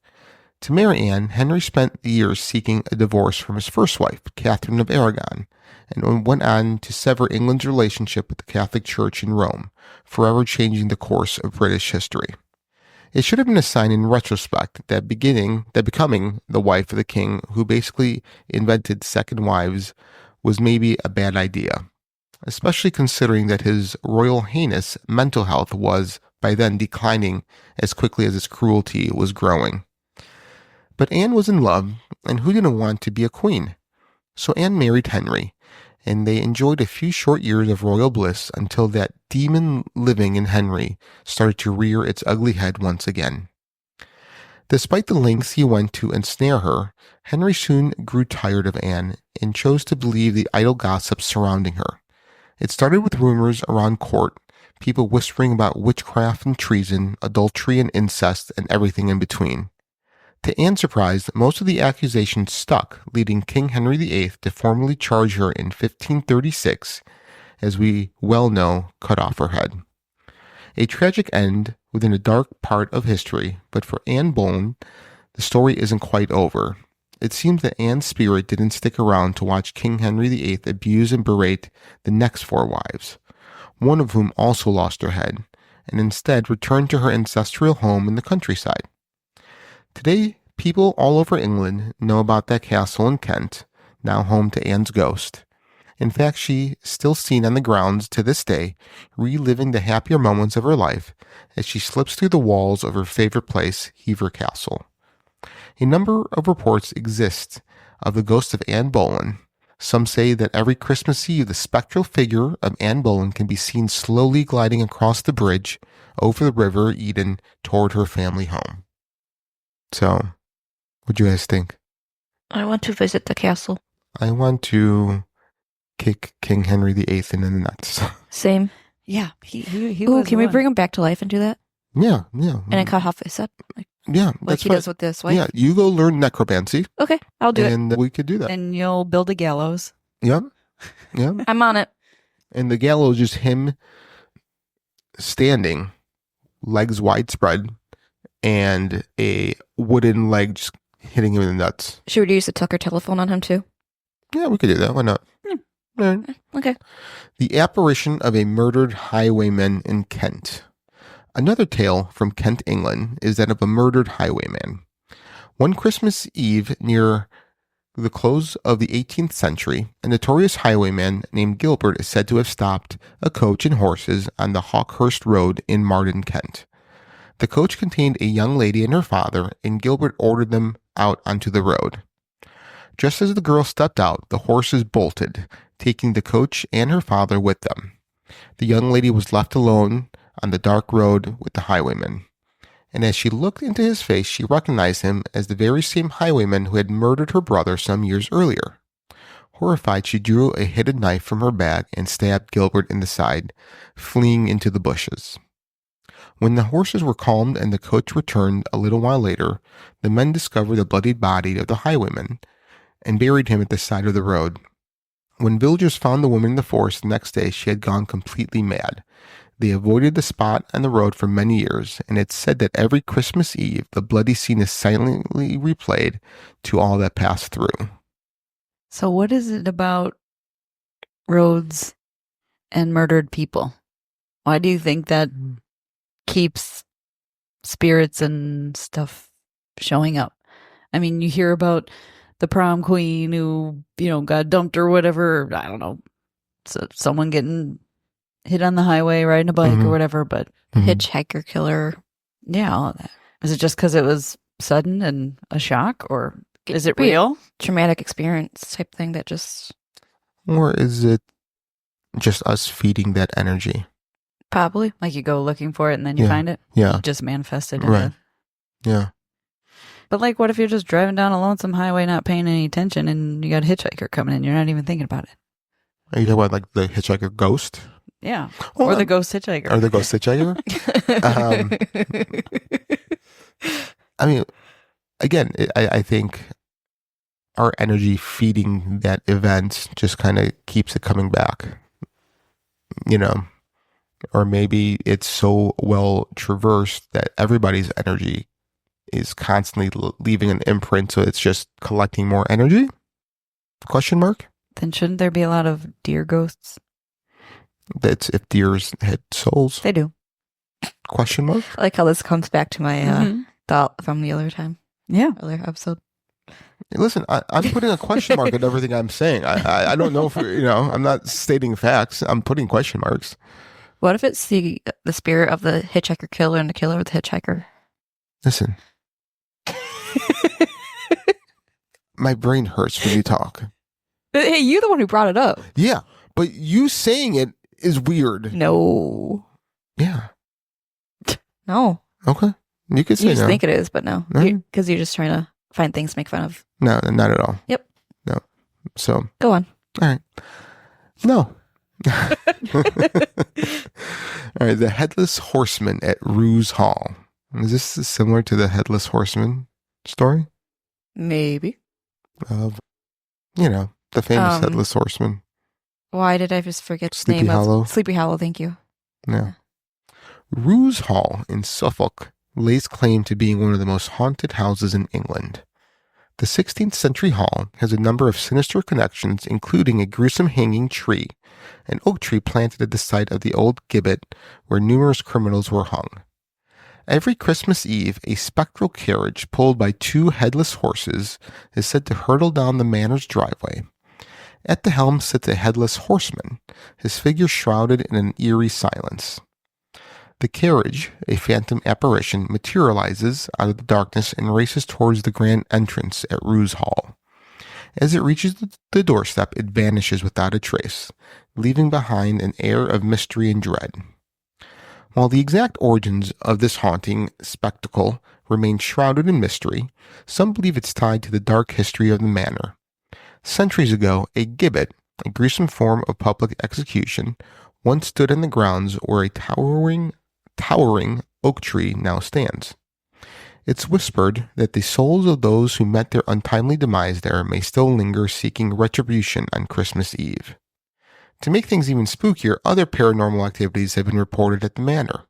To marry Anne, Henry spent years seeking a divorce from his first wife, Catherine of Aragon, and went on to sever England's relationship with the Catholic Church in Rome, forever changing the course of British history. It should have been a sign in retrospect that becoming the wife of the king who basically invented second wives was maybe a bad idea, especially considering that his Royal Highness' mental health was by then declining as quickly as his cruelty was growing. But Anne was in love, and who didn't want to be a queen? So Anne married Henry, and they enjoyed a few short years of royal bliss until that demon living in Henry started to rear its ugly head once again. Despite the lengths he went to ensnare her, Henry soon grew tired of Anne and chose to believe the idle gossip surrounding her. It started with rumors around court, people whispering about witchcraft and treason, adultery and incest, and everything in between. To Anne's surprise, most of the accusations stuck, leading King Henry VIII to formally charge her in 1536, as we well know, cut off her head. A tragic end within a dark part of history, but for Anne Boleyn, the story isn't quite over. It seems that Anne's spirit didn't stick around to watch King Henry VIII abuse and berate the next 4 wives, one of whom also lost her head, and instead returned to her ancestral home in the countryside. Today, people all over England know about that castle in Kent, now home to Anne's ghost. In fact, she's still seen on the grounds to this day, reliving the happier moments of her life as she slips through the walls of her favorite place, Wawel Castle. A number of reports exist of the ghost of Anne Boleyn. Some say that every Christmas Eve, the spectral figure of Anne Boleyn can be seen slowly gliding across the bridge over the river Eden toward her family home. So, what do you guys think? I want to visit the castle. I want to kick King Henry VIII in the nuts. Same. Yeah. He Ooh, was can we one. bring him back to life and do that? Yeah. And then cut off his head? Yeah, Like that's he fine. does with this wife? Yeah, you go learn necromancy, Okay, I'll do it. and we could do that. And you'll build a gallows. Yep. I'm on it. And the gallows is him standing, legs widespread, and a wooden leg just hitting him in the nuts. Should we use the Tucker telephone on him too? Yeah, we could do that. Why not? Yeah. Okay. The apparition of a murdered highwayman in Kent. Another tale from Kent, England, is that of a murdered highwayman. One Christmas Eve near the close of the 18th century, a notorious highwayman named Gilbert is said to have stopped a coach and horses on the Hawkhurst Road in Marden, Kent. The coach contained a young lady and her father, and Gilbert ordered them out onto the road. Just as the girl stepped out, the horses bolted, taking the coach and her father with them. The young lady was left alone on the dark road with the highwayman. And as she looked into his face, she recognized him as the very same highwayman who had murdered her brother some years earlier. Horrified, she drew a hidden knife from her bag and stabbed Gilbert in the side, fleeing into the bushes. When the horses were calmed and the coach returned a little while later, the men discovered the bloodied body of the highwayman and buried him at the side of the road. When villagers found the woman in the forest the next day, she had gone completely mad. They avoided the spot on the road for many years, and it's said that every Christmas Eve, the bloody scene is silently replayed to all that pass through. So what is it about roads and murdered people? Why do you think that keeps spirits and stuff showing up? I mean, you hear about the prom queen who, got dumped or whatever. I don't know. So someone getting hit on the highway riding a bike or whatever, but Hitchhiker killer. yeah, all of that. Is it just because it was sudden and a shock, or is it Be a real? Traumatic experience type thing that just Or is it just us feeding that energy? probably. Like you go looking for it and then you Yeah. find it? Yeah. You just manifested Right. it. Yeah. But like, what if you're just driving down a lonesome highway, not paying any attention, and you got a hitchhiker coming in? You're not even thinking about it. Are you talking about like the hitchhiker ghost? Yeah. Well, Or the ghost hitchhiker. Or the ghost hitchhiker? I mean, again, I think our energy feeding that event just kind of keeps it coming back, or maybe it's so well traversed that everybody's energy is constantly leaving an imprint, so it's just collecting more energy? Question mark? Then shouldn't there be a lot of deer ghosts? That's if deers had souls. They do. Question mark? I like how this comes back to my thought from the other time. Yeah. Other episode. Listen, I'm putting a question mark at everything I'm saying. I don't know if, I'm not stating facts. I'm putting question marks. What if it's the spirit of the hitchhiker killer and the killer of the hitchhiker? Listen. My brain hurts when you talk. Hey, you're the one who brought it up. Yeah, but you saying it is weird. No. Yeah. No. Okay. You could say You just no. think it is, but no. No. Because you're just trying to find things to make fun of. No, not at all. Yep. No. So. Go on. All right. No. All right. The headless horseman at Ruse Hall. Is this similar to the headless horseman story? Maybe. Of, the famous headless horseman. Why did I just forget the Sleepy name Hollow. of Sleepy Hollow? Thank you. Yeah. Ruse Hall in Suffolk lays claim to being one of the most haunted houses in England. The 16th century hall has a number of sinister connections, including a gruesome hanging tree, an oak tree planted at the site of the old gibbet where numerous criminals were hung. Every Christmas Eve, a spectral carriage pulled by two headless horses is said to hurtle down the manor's driveway. At the helm sits a headless horseman, his figure shrouded in an eerie silence. The carriage, a phantom apparition, materializes out of the darkness and races towards the grand entrance at Ruse Hall. As it reaches the doorstep, it vanishes without a trace, leaving behind an air of mystery and dread. While the exact origins of this haunting spectacle remain shrouded in mystery, some believe it's tied to the dark history of the manor. Centuries ago, a gibbet, a gruesome form of public execution, once stood in the grounds where a towering oak tree now stands. It's whispered that the souls of those who met their untimely demise there may still linger seeking retribution on Christmas Eve. To make things even spookier, other paranormal activities have been reported at the manor.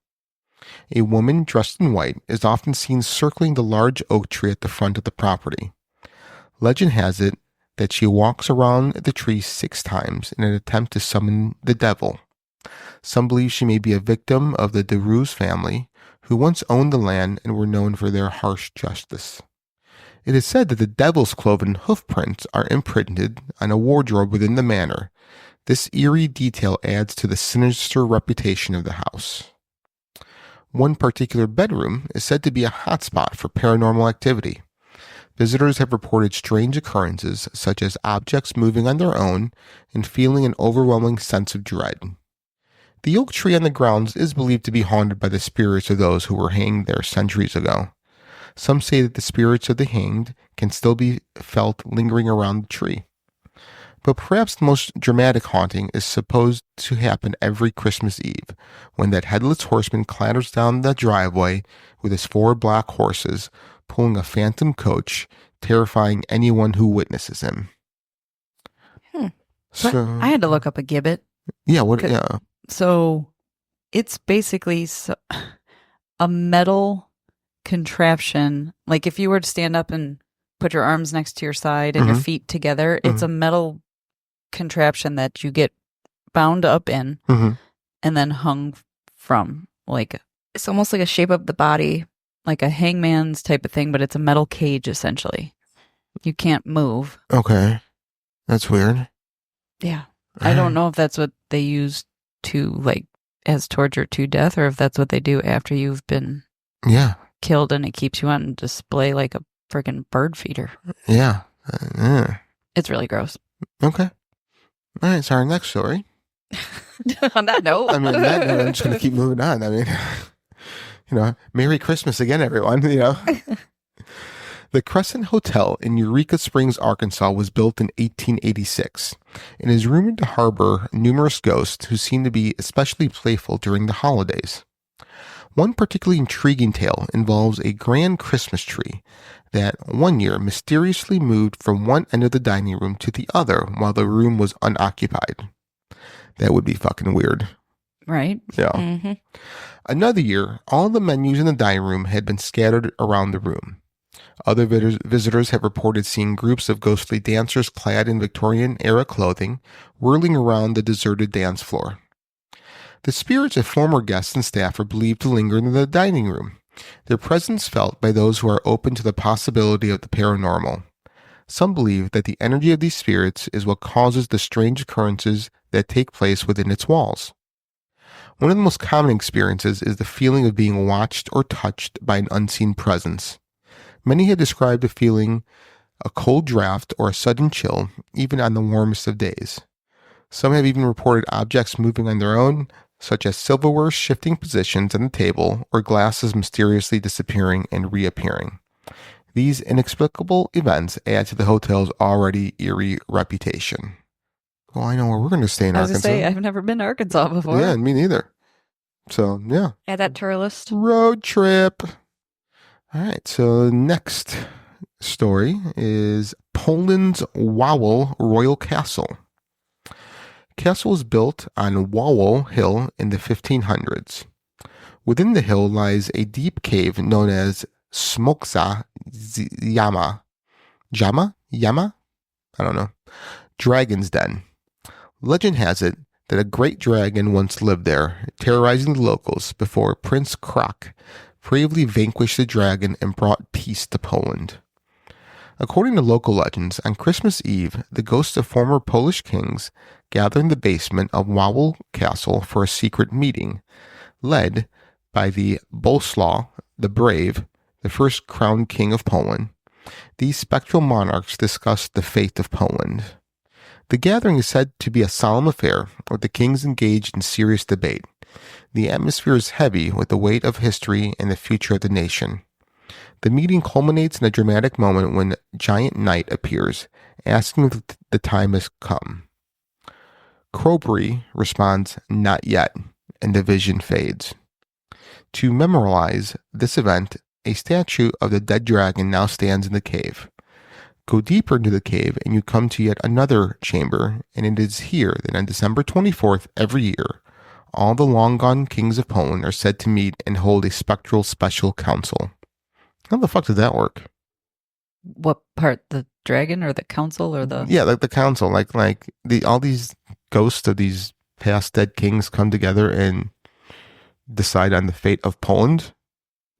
A woman dressed in white is often seen circling the large oak tree at the front of the property. Legend has it that she walks around the tree 6 times in an attempt to summon the devil. Some believe she may be a victim of the de Ruse family, who once owned the land and were known for their harsh justice. It is said that the devil's cloven hoof prints are imprinted on a wardrobe within the manor. This eerie detail adds to the sinister reputation of the house. One particular bedroom is said to be a hotspot for paranormal activity. Visitors have reported strange occurrences, such as objects moving on their own and feeling an overwhelming sense of dread. The oak tree on the grounds is believed to be haunted by the spirits of those who were hanged there centuries ago. Some say that the spirits of the hanged can still be felt lingering around the tree. But perhaps the most dramatic haunting is supposed to happen every Christmas Eve, when that headless horseman clatters down the driveway with his 4 black horses, pulling a phantom coach, terrifying anyone who witnesses him. So I had to look up a gibbet. Yeah, what? Yeah. So it's basically a metal contraption. Like if you were to stand up and put your arms next to your side and your feet together, it's a metal contraption that you get bound up in and then hung from. Like It's almost like a shape of the body. like a hangman's type of thing, but it's a metal cage essentially. You can't move. Okay. That's weird. Yeah. I don't know if that's what they use to like as torture to death or if that's what they do after you've been killed and it keeps you on display like a freaking bird feeder. Yeah. It's really gross. Okay. All right. So our next story. On that note. I mean, I'm just going to keep moving on. I mean, Merry Christmas again, everyone. The Crescent Hotel in Eureka Springs, Arkansas was built in 1886 and is rumored to harbor numerous ghosts who seem to be especially playful during the holidays. One particularly intriguing tale involves a grand Christmas tree that one year mysteriously moved from one end of the dining room to the other while the room was unoccupied. That would be fucking weird. Right. Yeah. Mm-hmm. Another year, all the menus in the dining room had been scattered around the room. Other visitors have reported seeing groups of ghostly dancers clad in Victorian-era clothing whirling around the deserted dance floor. The spirits of former guests and staff are believed to linger in the dining room, their presence felt by those who are open to the possibility of the paranormal. Some believe that the energy of these spirits is what causes the strange occurrences that take place within its walls. One of the most common experiences is the feeling of being watched or touched by an unseen presence. Many have described the feeling a cold draft or a sudden chill, even on the warmest of days. Some have even reported objects moving on their own, such as silverware shifting positions on the table or glasses mysteriously disappearing and reappearing. These inexplicable events add to the hotel's already eerie reputation. Well, I know where we're going to stay in I was Arkansas. going to say, I've never been to Arkansas before. Yeah, me neither. So, yeah. Add that to our list. Road trip. All right, so next story is Poland's Wawel Royal Castle. Castle was built on Wawel Hill in the 1500s. Within the hill lies a deep cave known as Smokza Yama. Yama? I don't know. Dragon's Den. Legend has it that a great dragon once lived there, terrorizing the locals before Prince Krak bravely vanquished the dragon and brought peace to Poland. According to local legends, on Christmas Eve, the ghosts of former Polish kings gather in the basement of Wawel Castle for a secret meeting, led by the Boleslaw the Brave, the first crowned king of Poland. These spectral monarchs discuss the fate of Poland. The gathering is said to be a solemn affair, with the kings engaged in serious debate. The atmosphere is heavy with the weight of history and the future of the nation. The meeting culminates in a dramatic moment when Giant Knight appears, asking if the time has come. Crowbury responds, "Not yet," and the vision fades. To memorialize this event, a statue of the dead dragon now stands in the cave. Go deeper into the cave and you come to yet another chamber, and it is here that on December 24th every year, all the long-gone kings of Poland are said to meet and hold a spectral special council. How the fuck does that work? What part? The dragon or the council or the... Yeah, like the council, like all these ghosts of these past dead kings come together and decide on the fate of Poland.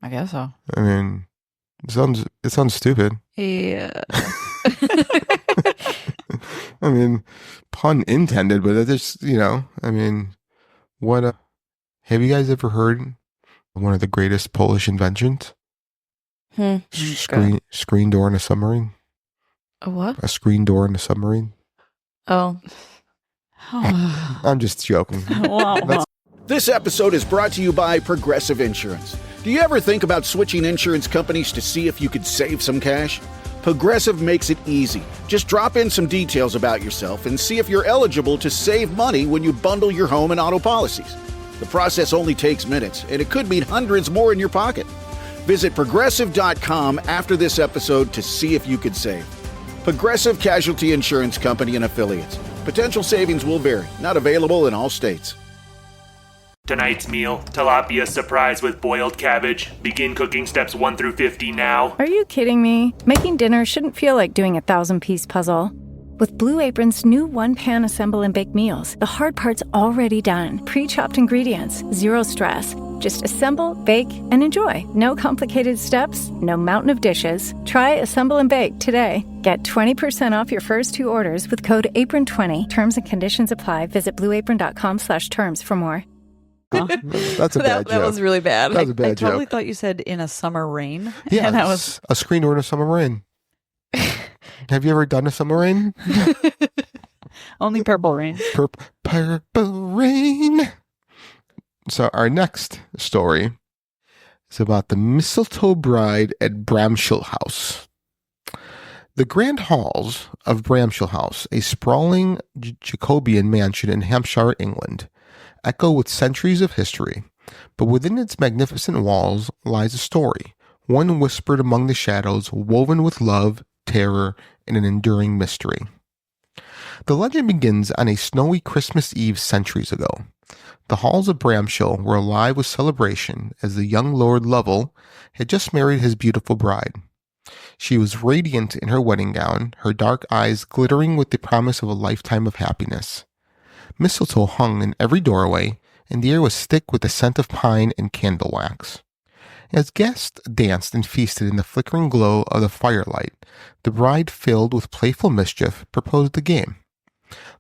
I guess so. I mean, it sounds stupid. Yeah. I mean, pun intended, but it just, I mean, have you guys ever heard one of the greatest Polish inventions? Screen door in a submarine. A what? A screen door in a submarine. Oh. I'm just joking. This episode is brought to you by Progressive Insurance. Do you ever think about switching insurance companies to see if you could save some cash? Progressive makes it easy. Just drop in some details about yourself and see if you're eligible to save money when you bundle your home and auto policies. The process only takes minutes, and it could mean hundreds more in your pocket. Visit Progressive.com after this episode to see if you could save. Progressive Casualty Insurance Company and Affiliates. Potential savings will vary. Not available in all states. Tonight's meal, tilapia surprise with boiled cabbage. Begin cooking steps 1 through 50 now. Are you kidding me? Making dinner shouldn't feel like doing a 1,000-piece puzzle. With Blue Apron's new one-pan assemble and bake meals, the hard part's already done. Pre-chopped ingredients, zero stress. Just assemble, bake, and enjoy. No complicated steps, no mountain of dishes. Try Assemble and Bake today. Get 20% off your first 2 orders with code APRON20. Terms and conditions apply. Visit blueapron.com/terms for more. That's a bad joke. That was really bad. That was a bad I totally joke. thought you said in a summer rain. Yeah, And I was... a screen door in a summer rain. Have you ever done a summer rain? Only purple rain. Purple rain. So our next story is about the mistletoe bride at Bramshill House. The grand halls of Bramshill House, a sprawling Jacobean mansion in Hampshire, England, echo with centuries of history, but within its magnificent walls lies a story, one whispered among the shadows, woven with love, terror, and an enduring mystery. The legend begins on a snowy Christmas Eve centuries ago. The halls of Bramshill were alive with celebration as the young Lord Lovell had just married his beautiful bride. She was radiant in her wedding gown, her dark eyes glittering with the promise of a lifetime of happiness. Mistletoe hung in every doorway, and the air was thick with the scent of pine and candle wax. As guests danced and feasted in the flickering glow of the firelight, the bride, filled with playful mischief, proposed a game.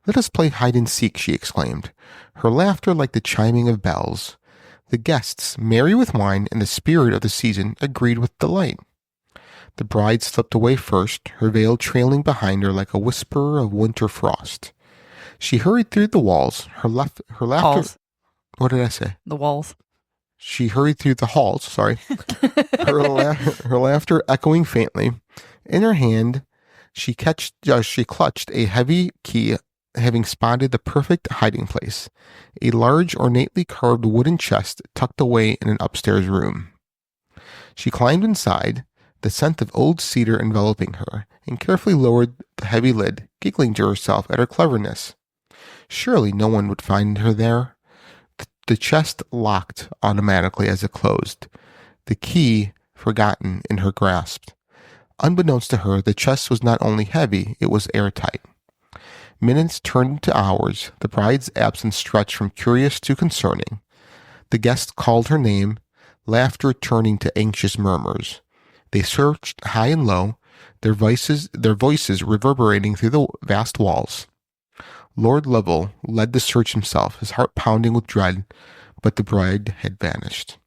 "Let us play hide-and-seek," she exclaimed, her laughter like the chiming of bells. The guests, merry with wine and the spirit of the season, agreed with delight. The bride slipped away first, her veil trailing behind her like a whisper of winter frost. She hurried through the walls, her laughter... Halls. What did I say? The walls. She hurried through the halls, sorry, her laughter echoing faintly. In her hand, she clutched a heavy key, having spotted the perfect hiding place, a large, ornately carved wooden chest tucked away in an upstairs room. She climbed inside, the scent of old cedar enveloping her, and carefully lowered the heavy lid, giggling to herself at her cleverness. Surely no one would find her there. The chest locked automatically as it closed, the key forgotten in her grasp. Unbeknownst to her, the chest was not only heavy, it was airtight. Minutes turned to hours, the bride's absence stretched from curious to concerning. The guests called her name, laughter turning to anxious murmurs. They searched high and low, their voices reverberating through the vast walls. Lord Lovell led the search himself, his heart pounding with dread, but the bride had vanished.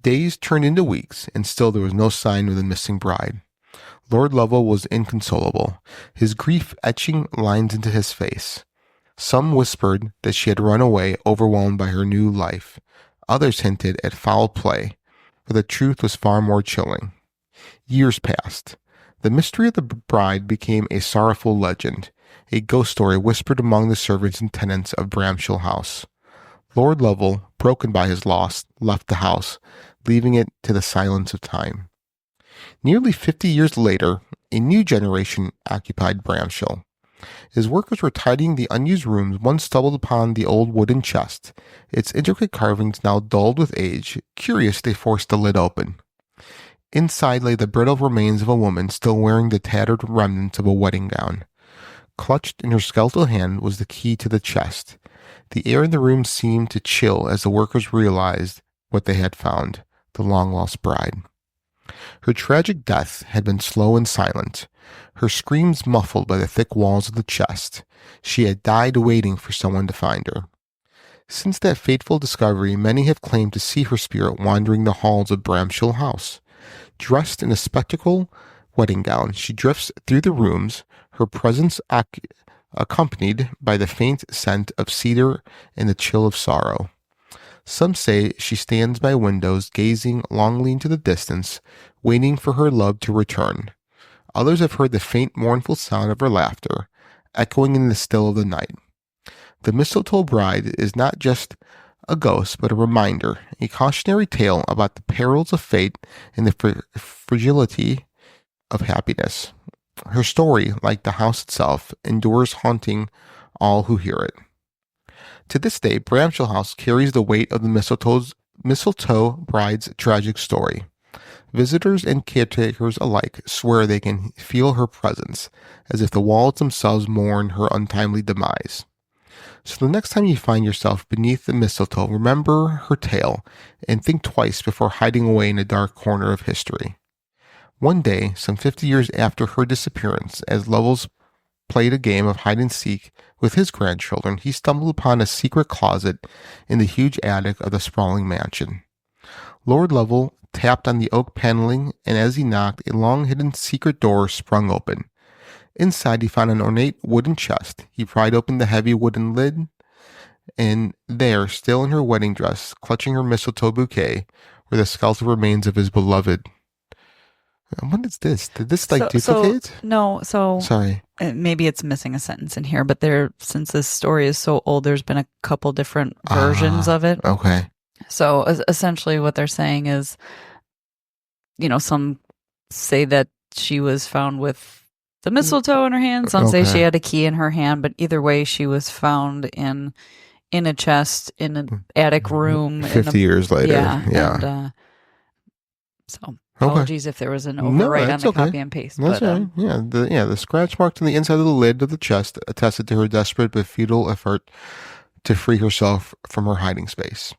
Days turned into weeks, and still there was no sign of the missing bride. Lord Lovell was inconsolable, his grief etching lines into his face. Some whispered that she had run away, overwhelmed by her new life. Others hinted at foul play, but the truth was far more chilling. Years passed. The mystery of the bride became a sorrowful legend, a ghost story whispered among the servants and tenants of Bramshill House. Lord Lovell, broken by his loss, left the house, leaving it to the silence of time. Nearly 50 years later, a new generation occupied Bramshill. As workers were tidying the unused rooms, one stumbled upon the old wooden chest, its intricate carvings now dulled with age. Curious, they forced the lid open. Inside lay the brittle remains of a woman still wearing the tattered remnants of a wedding gown. Clutched in her skeletal hand was the key to the chest. The air in the room seemed to chill as the workers realized what they had found, the long-lost bride. Her tragic death had been slow and silent, her screams muffled by the thick walls of the chest. She had died waiting for someone to find her. Since that fateful discovery, many have claimed to see her spirit wandering the halls of Bramshill House. Dressed in a spectral wedding gown, she drifts through the rooms, her presence accompanied by the faint scent of cedar and the chill of sorrow. Some say she stands by windows, gazing longingly into the distance, waiting for her love to return. Others have heard the faint, mournful sound of her laughter, echoing in the still of the night. The mistletoe bride is not just a ghost, but a reminder, a cautionary tale about the perils of fate and the fragility of happiness. Her story, like the house itself, endures, haunting all who hear it. To this day, Bramshill House carries the weight of the mistletoe bride's tragic story. Visitors and caretakers alike swear they can feel her presence, as if the walls themselves mourn her untimely demise. So the next time you find yourself beneath the mistletoe, remember her tale and think twice before hiding away in a dark corner of history. One day, some 50 years after her disappearance, as Lovell played a game of hide-and-seek with his grandchildren, he stumbled upon a secret closet in the huge attic of the sprawling mansion. Lord Lovell tapped on the oak paneling, and as he knocked, a long-hidden secret door sprung open. Inside, he found an ornate wooden chest. He pried open the heavy wooden lid, and there, still in her wedding dress, clutching her mistletoe bouquet, were the skeletal remains of his beloved. What is this? Did this duplicate? No. Sorry. Maybe it's missing a sentence in here, but since this story is so old, there's been a couple different versions of it. Okay. So essentially what they're saying is, some say that she was found with the mistletoe in her hand. Some say Okay. she had a key in her hand, but either way, she was found in a chest in an attic room. 50 years later. Yeah. And, so apologies if there was an overwrite on that's the okay. copy and paste. That's but, right. The scratch mark on the inside of the lid of the chest attested to her desperate but futile effort to free herself from her hiding space.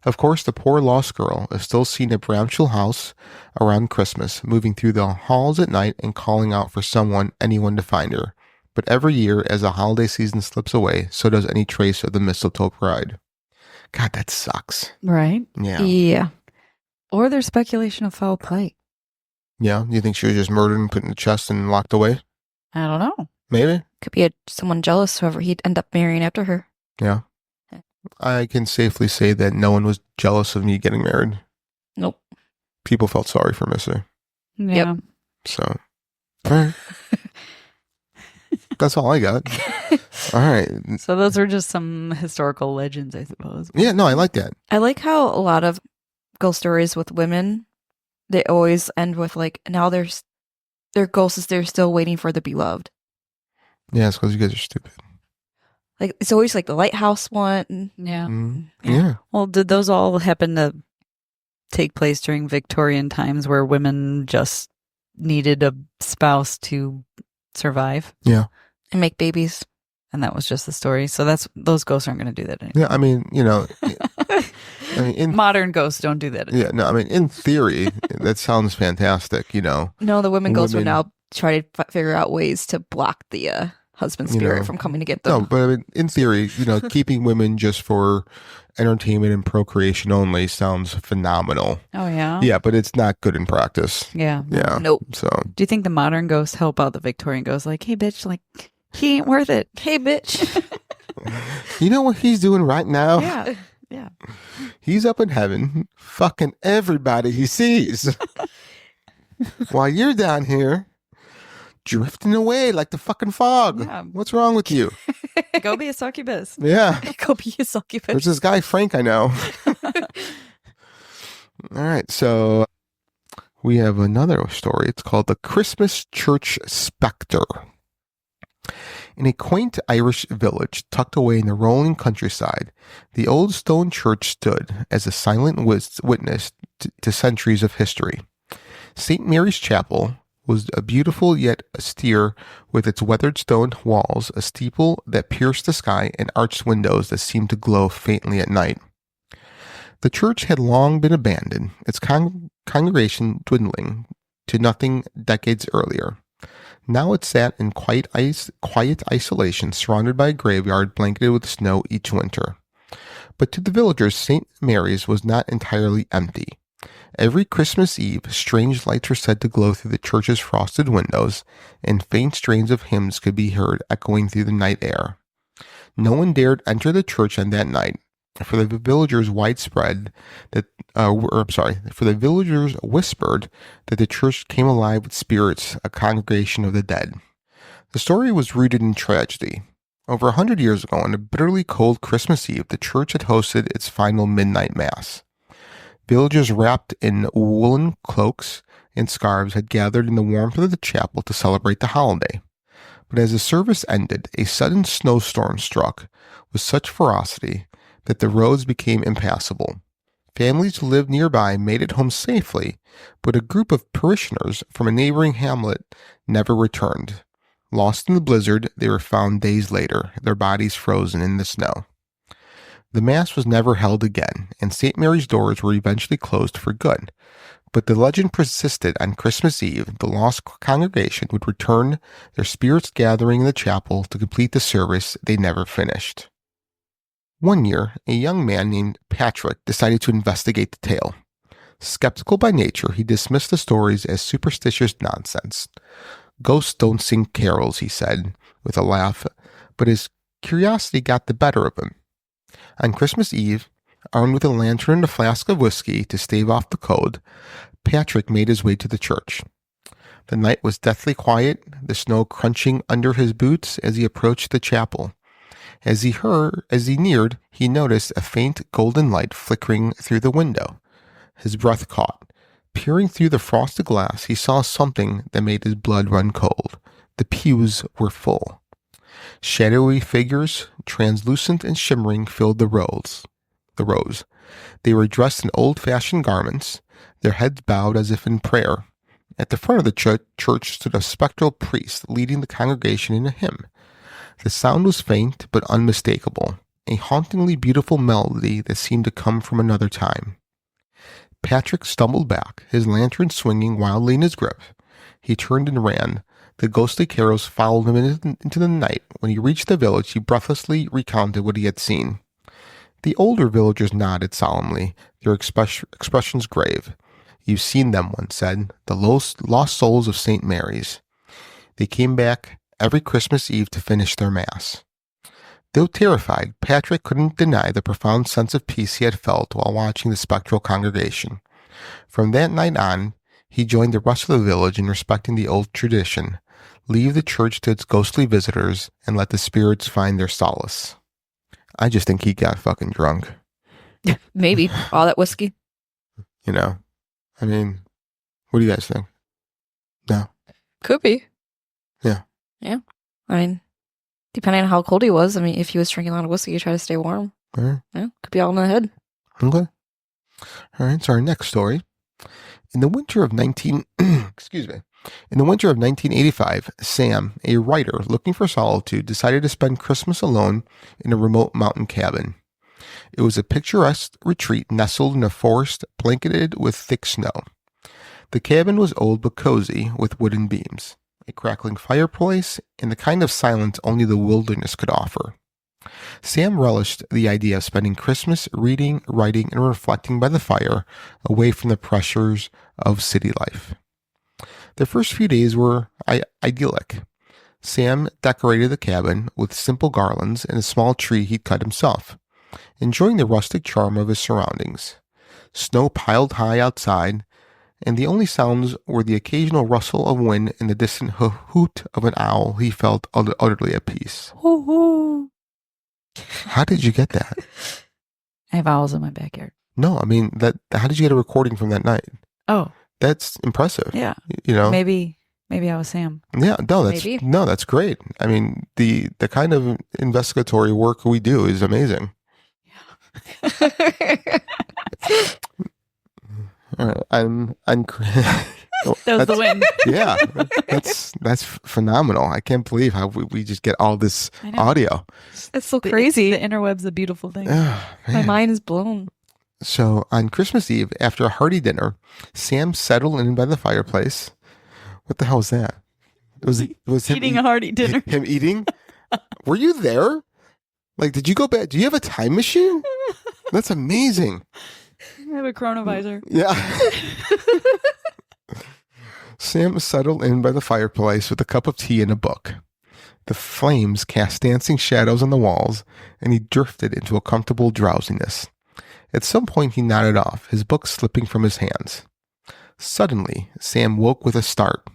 Of course, the poor lost girl is still seen at Bramshill House around Christmas, moving through the halls at night and calling out for anyone to find her. But every year, as the holiday season slips away, so does any trace of the mistletoe bride. God, that sucks. Right? Yeah. Yeah. Or there's speculation of foul play. Yeah? You think she was just murdered and put in the chest and locked away? I don't know. Maybe? Could be someone jealous, whoever he'd end up marrying after her. Yeah. I can safely say that no one was jealous of me getting married. Nope. People felt sorry for Missy. Yeah. So, all right. That's all I got. All right. So those are just some historical legends, I suppose. Yeah, no, I like that. I like how a lot of ghost stories with women, they always end with like, now their ghost is there still waiting for the beloved. Yeah, it's because you guys are stupid. Like, it's always like the lighthouse one. Yeah. Yeah. Well, did those all happen to take place during Victorian times where women just needed a spouse to survive? Yeah. And make babies. And that was just the story. So those ghosts aren't going to do that anymore. Yeah, I mean, Modern ghosts don't do that anymore. Yeah, no, I mean, in theory, that sounds fantastic, No, the women ghosts would now try to figure out ways to block the husband spirit from coming to get them. No, but I mean, in theory, keeping women just for entertainment and procreation only sounds phenomenal. Oh, yeah? Yeah, but it's not good in practice. Yeah. Yeah. Nope. So, Do you think the modern ghosts help out the Victorian ghosts? Like, hey, bitch, like, he ain't worth it. Hey, bitch. you know what he's doing right now? Yeah. Yeah. He's up in heaven, fucking everybody he sees. While you're down here, drifting away like the fucking fog. Yeah. What's wrong with you? Go be a succubus. Yeah. Go be a succubus. There's this guy, Frank, I know. All right. So we have another story. It's called The Christmas Church Spectre. In a quaint Irish village tucked away in the rolling countryside, the old stone church stood as a silent witness to centuries of history. St. Mary's Chapel was a beautiful yet austere, with its weathered stone walls, a steeple that pierced the sky, and arched windows that seemed to glow faintly at night. The church had long been abandoned, its congregation dwindling to nothing decades earlier. Now it sat in quiet isolation, surrounded by a graveyard blanketed with snow each winter. But to the villagers, St. Mary's was not entirely empty. Every Christmas Eve, strange lights were said to glow through the church's frosted windows, and faint strains of hymns could be heard echoing through the night air. No one dared enter the church on that night, for the villagers whispered that the church came alive with spirits, a congregation of the dead. The story was rooted in tragedy. Over 100 years ago, on a bitterly cold Christmas Eve, the church had hosted its final midnight mass. Villagers wrapped in woolen cloaks and scarves had gathered in the warmth of the chapel to celebrate the holiday. But as the service ended, a sudden snowstorm struck with such ferocity that the roads became impassable. Families who lived nearby made it home safely, but a group of parishioners from a neighboring hamlet never returned. Lost in the blizzard, they were found days later, their bodies frozen in the snow. The Mass was never held again, and St. Mary's doors were eventually closed for good. But the legend persisted. On Christmas Eve, the lost congregation would return, their spirits gathering in the chapel to complete the service they never finished. One year, a young man named Patrick decided to investigate the tale. Skeptical by nature, he dismissed the stories as superstitious nonsense. Ghosts don't sing carols, he said, with a laugh, but his curiosity got the better of him. On Christmas Eve, armed with a lantern and a flask of whiskey to stave off the cold, Patrick made his way to the church. The night was deathly quiet, the snow crunching under his boots as he approached the chapel. As he neared, he noticed a faint golden light flickering through the window. His breath caught. Peering through the frosted glass, he saw something that made his blood run cold. The pews were full. Shadowy figures, translucent and shimmering, filled the rows. They were dressed in old-fashioned garments, their heads bowed as if in prayer. At the front of the church stood a spectral priest leading the congregation in a hymn. The sound was faint but unmistakable, a hauntingly beautiful melody that seemed to come from another time. Patrick stumbled back, his lantern swinging wildly in his grip. He turned and ran. The ghostly carols followed him into the night. When he reached the village, he breathlessly recounted what he had seen. The older villagers nodded solemnly, their expressions grave. "You've seen them," one said, "the lost souls of St. Mary's. They came back every Christmas Eve to finish their Mass." Though terrified, Patrick couldn't deny the profound sense of peace he had felt while watching the spectral congregation. From that night on, he joined the rest of the village in respecting the old tradition: leave the church to its ghostly visitors and let the spirits find their solace. I just think he got fucking drunk. Maybe. All that whiskey. You know? I mean, what do you guys think? No? Could be. Yeah. Yeah. I mean, depending on how cold he was, I mean, if he was drinking a lot of whiskey, you try to stay warm. All right. Yeah. Could be all in the head. Okay. All right. So our next story. In the winter of 1985, Sam, a writer looking for solitude, decided to spend Christmas alone in a remote mountain cabin. It was a picturesque retreat nestled in a forest blanketed with thick snow. The cabin was old but cozy, with wooden beams, a crackling fireplace, and the kind of silence only the wilderness could offer. Sam relished the idea of spending Christmas reading, writing, and reflecting by the fire, away from the pressures of city life. The first few days were idyllic. Sam decorated the cabin with simple garlands and a small tree he'd cut himself, enjoying the rustic charm of his surroundings. Snow piled high outside, and the only sounds were the occasional rustle of wind and the distant hoot of an owl. He felt utterly at peace. How did you get that? I have owls in my backyard. No, I mean, how did you get a recording from that night? Oh. That's impressive. Yeah. You know? Maybe I was Sam. Yeah, that's great. I mean, the kind of investigatory work we do is amazing. Yeah. I'm That was the win. Yeah, that's phenomenal. I can't believe how we just get all this audio. It's so crazy. The interweb's a beautiful thing. My mind is blown. So on Christmas Eve, after a hearty dinner, Sam settled in by the fireplace. What the hell was that? Was him eating a hearty dinner? Him eating? Were you there? Like, did you go back? Do you have a time machine? That's amazing. I have a chronovisor. Yeah. Sam settled in by the fireplace with a cup of tea and a book. The flames cast dancing shadows on the walls, and he drifted into a comfortable drowsiness. At some point, he nodded off, his book slipping from his hands. Suddenly, Sam woke with a start.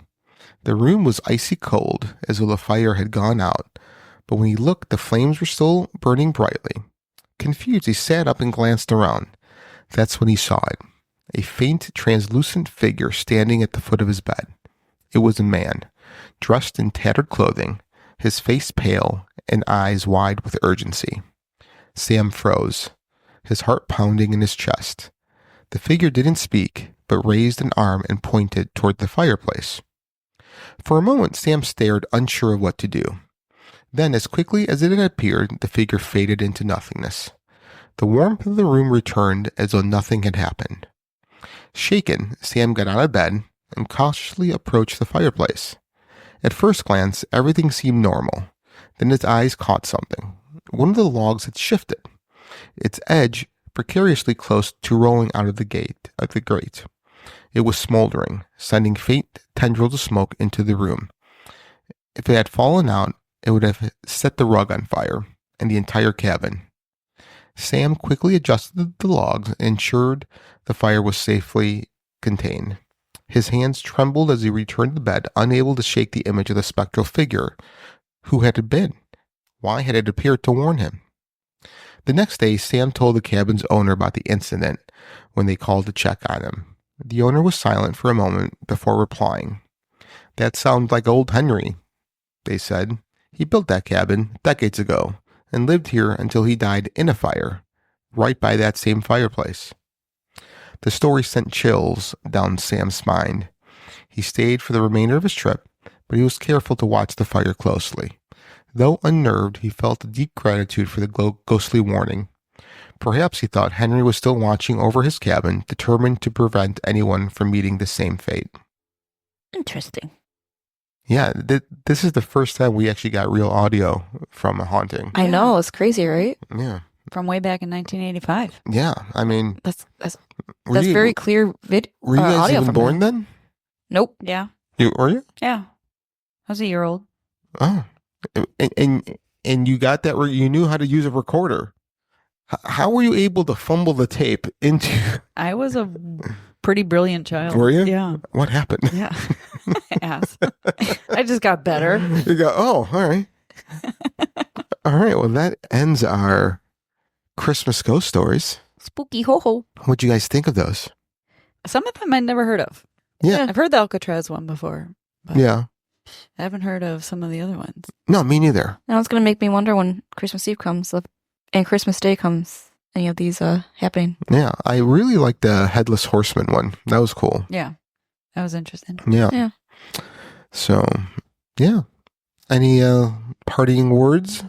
The room was icy cold, as though the fire had gone out, but when he looked, the flames were still burning brightly. Confused, he sat up and glanced around. That's when he saw it. A faint, translucent figure standing at the foot of his bed. It was a man, dressed in tattered clothing, his face pale and eyes wide with urgency. Sam froze, his heart pounding in his chest. The figure didn't speak, but raised an arm and pointed toward the fireplace. For a moment, Sam stared, unsure of what to do. Then, as quickly as it had appeared, the figure faded into nothingness. The warmth of the room returned as though nothing had happened. Shaken, Sam got out of bed and cautiously approached the fireplace. At first glance, everything seemed normal. Then his eyes caught something. One of the logs had shifted, its edge precariously close to rolling out of the grate. It was smoldering, sending faint tendrils of smoke into the room. If it had fallen out, it would have set the rug on fire, and the entire cabin. Sam quickly adjusted the logs and ensured the fire was safely contained. His hands trembled as he returned to bed, unable to shake the image of the spectral figure. Who had it been? Why had it appeared to warn him? The next day, Sam told the cabin's owner about the incident when they called to check on him. The owner was silent for a moment before replying. That sounds like old Henry. they said. He built that cabin decades ago and lived here until he died in a fire, right by that same fireplace. The story sent chills down Sam's spine. He stayed for the remainder of his trip, but he was careful to watch the fire closely. Though unnerved, he felt a deep gratitude for the ghostly warning. Perhaps he thought Henry was still watching over his cabin, determined to prevent anyone from meeting the same fate. Interesting. Yeah, this is the first time we actually got real audio from a haunting. I know, it's crazy, right? Yeah. From way back in 1985. Yeah, I mean... That's very clear Were you guys audio even from born him. then? Nope. Yeah. Were you? Yeah. I was a year old. Oh. And you got that, you knew how to use a recorder. How were you able to fumble the tape into... I was a pretty brilliant child. Were you? Yeah. What happened? Yeah. My ass. I just got better. You go, oh, all right. All right, well, that ends our Christmas ghost stories. Spooky ho ho. What'd you guys think of those? Some of them I'd never heard of. Yeah. I've heard the Alcatraz one before. But Yeah. I haven't heard of some of the other ones. No, me neither. Now it's going to make me wonder when Christmas Eve comes and Christmas Day comes, any of these happening. Yeah, I really like the headless horseman one. That was cool. Yeah. That was interesting. Yeah. Yeah. So, yeah. Any partying words?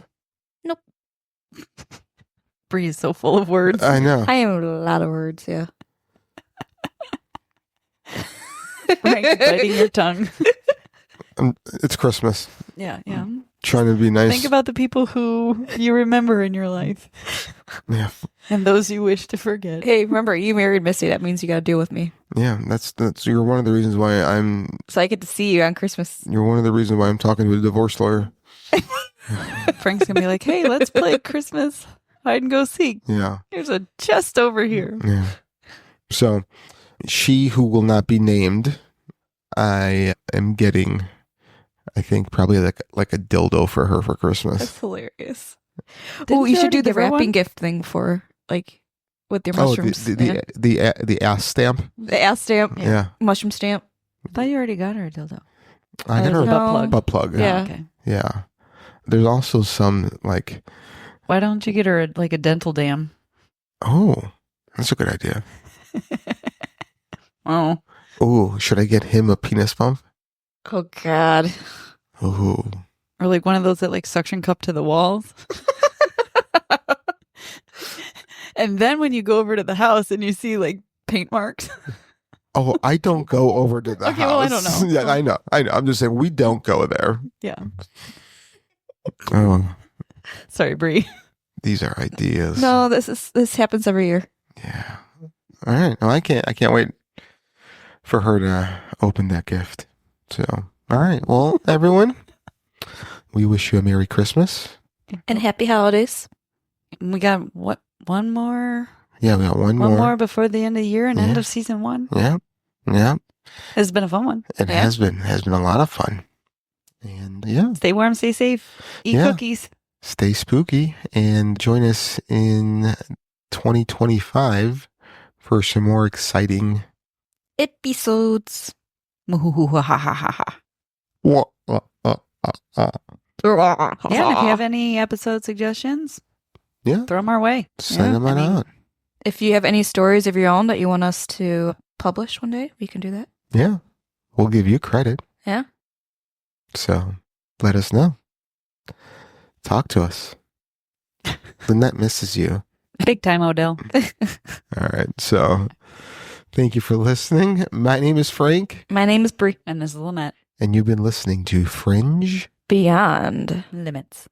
Nope. Bree is so full of words. I know. I have a lot of words, yeah. Frank's biting your tongue. It's Christmas. Yeah, yeah. Trying to be nice. Think about the people who you remember in your life Yeah. and those you wish to forget. Hey, remember, you married Missy. That means you got to deal with me. Yeah, that's you're one of the reasons why So I get to see you on Christmas. you're one of the reasons why I'm talking to a divorce lawyer. Frank's going to be like, hey, let's play Christmas hide and go seek. Yeah. There's a chest over here. Yeah. So, she who will not be named, I am getting, I think, probably like a dildo for her for Christmas. That's hilarious. Didn't Oh, you should already do the give her wrapping one? gift thing for, like, with your Oh, mushrooms. the ass stamp. The ass stamp. Yeah. Mushroom stamp. I thought you already got her a dildo. I got there's her a a butt plug. butt plug. Yeah. Okay. Yeah. There's also some like, Why don't you get her a dental dam? oh, that's a good idea. Oh. Oh, should I get him a penis bump? Oh, God. Oh, Or like one of those that like suction cup to the walls. And then when you go over to the house and you see like paint marks. oh, I don't go over to the Okay, house. well, I don't know. Yeah, I know. I'm just saying we don't go there. Yeah. Oh, Sorry, Bree. these are ideas. No, this happens every year. Yeah. All right. No, I can't wait for her to open that gift. So, all right. Well, everyone, we wish you a Merry Christmas. And happy holidays. We got what? One more? Yeah, we got one One more. more before the end of the year and end Yeah. of season 1. Yeah. Yeah. It's been a fun one. It Yeah. has been a lot of fun. And yeah, Stay warm, stay safe, eat Yeah. cookies. stay spooky and join us in 2025 for some more exciting Episodes. Yeah, and if you have any episode suggestions, Yeah. throw them our way. Send them on out. If you have any stories of your own that you want us to publish one day, we can do that. Yeah. We'll give you credit. Yeah. So let us know. Talk to us. Lynette misses you. Big time, Odell. All right. So thank you for listening. My name is Frank, My name is Brie. And this is Lynette. and you've been listening to Fringe Beyond Limits.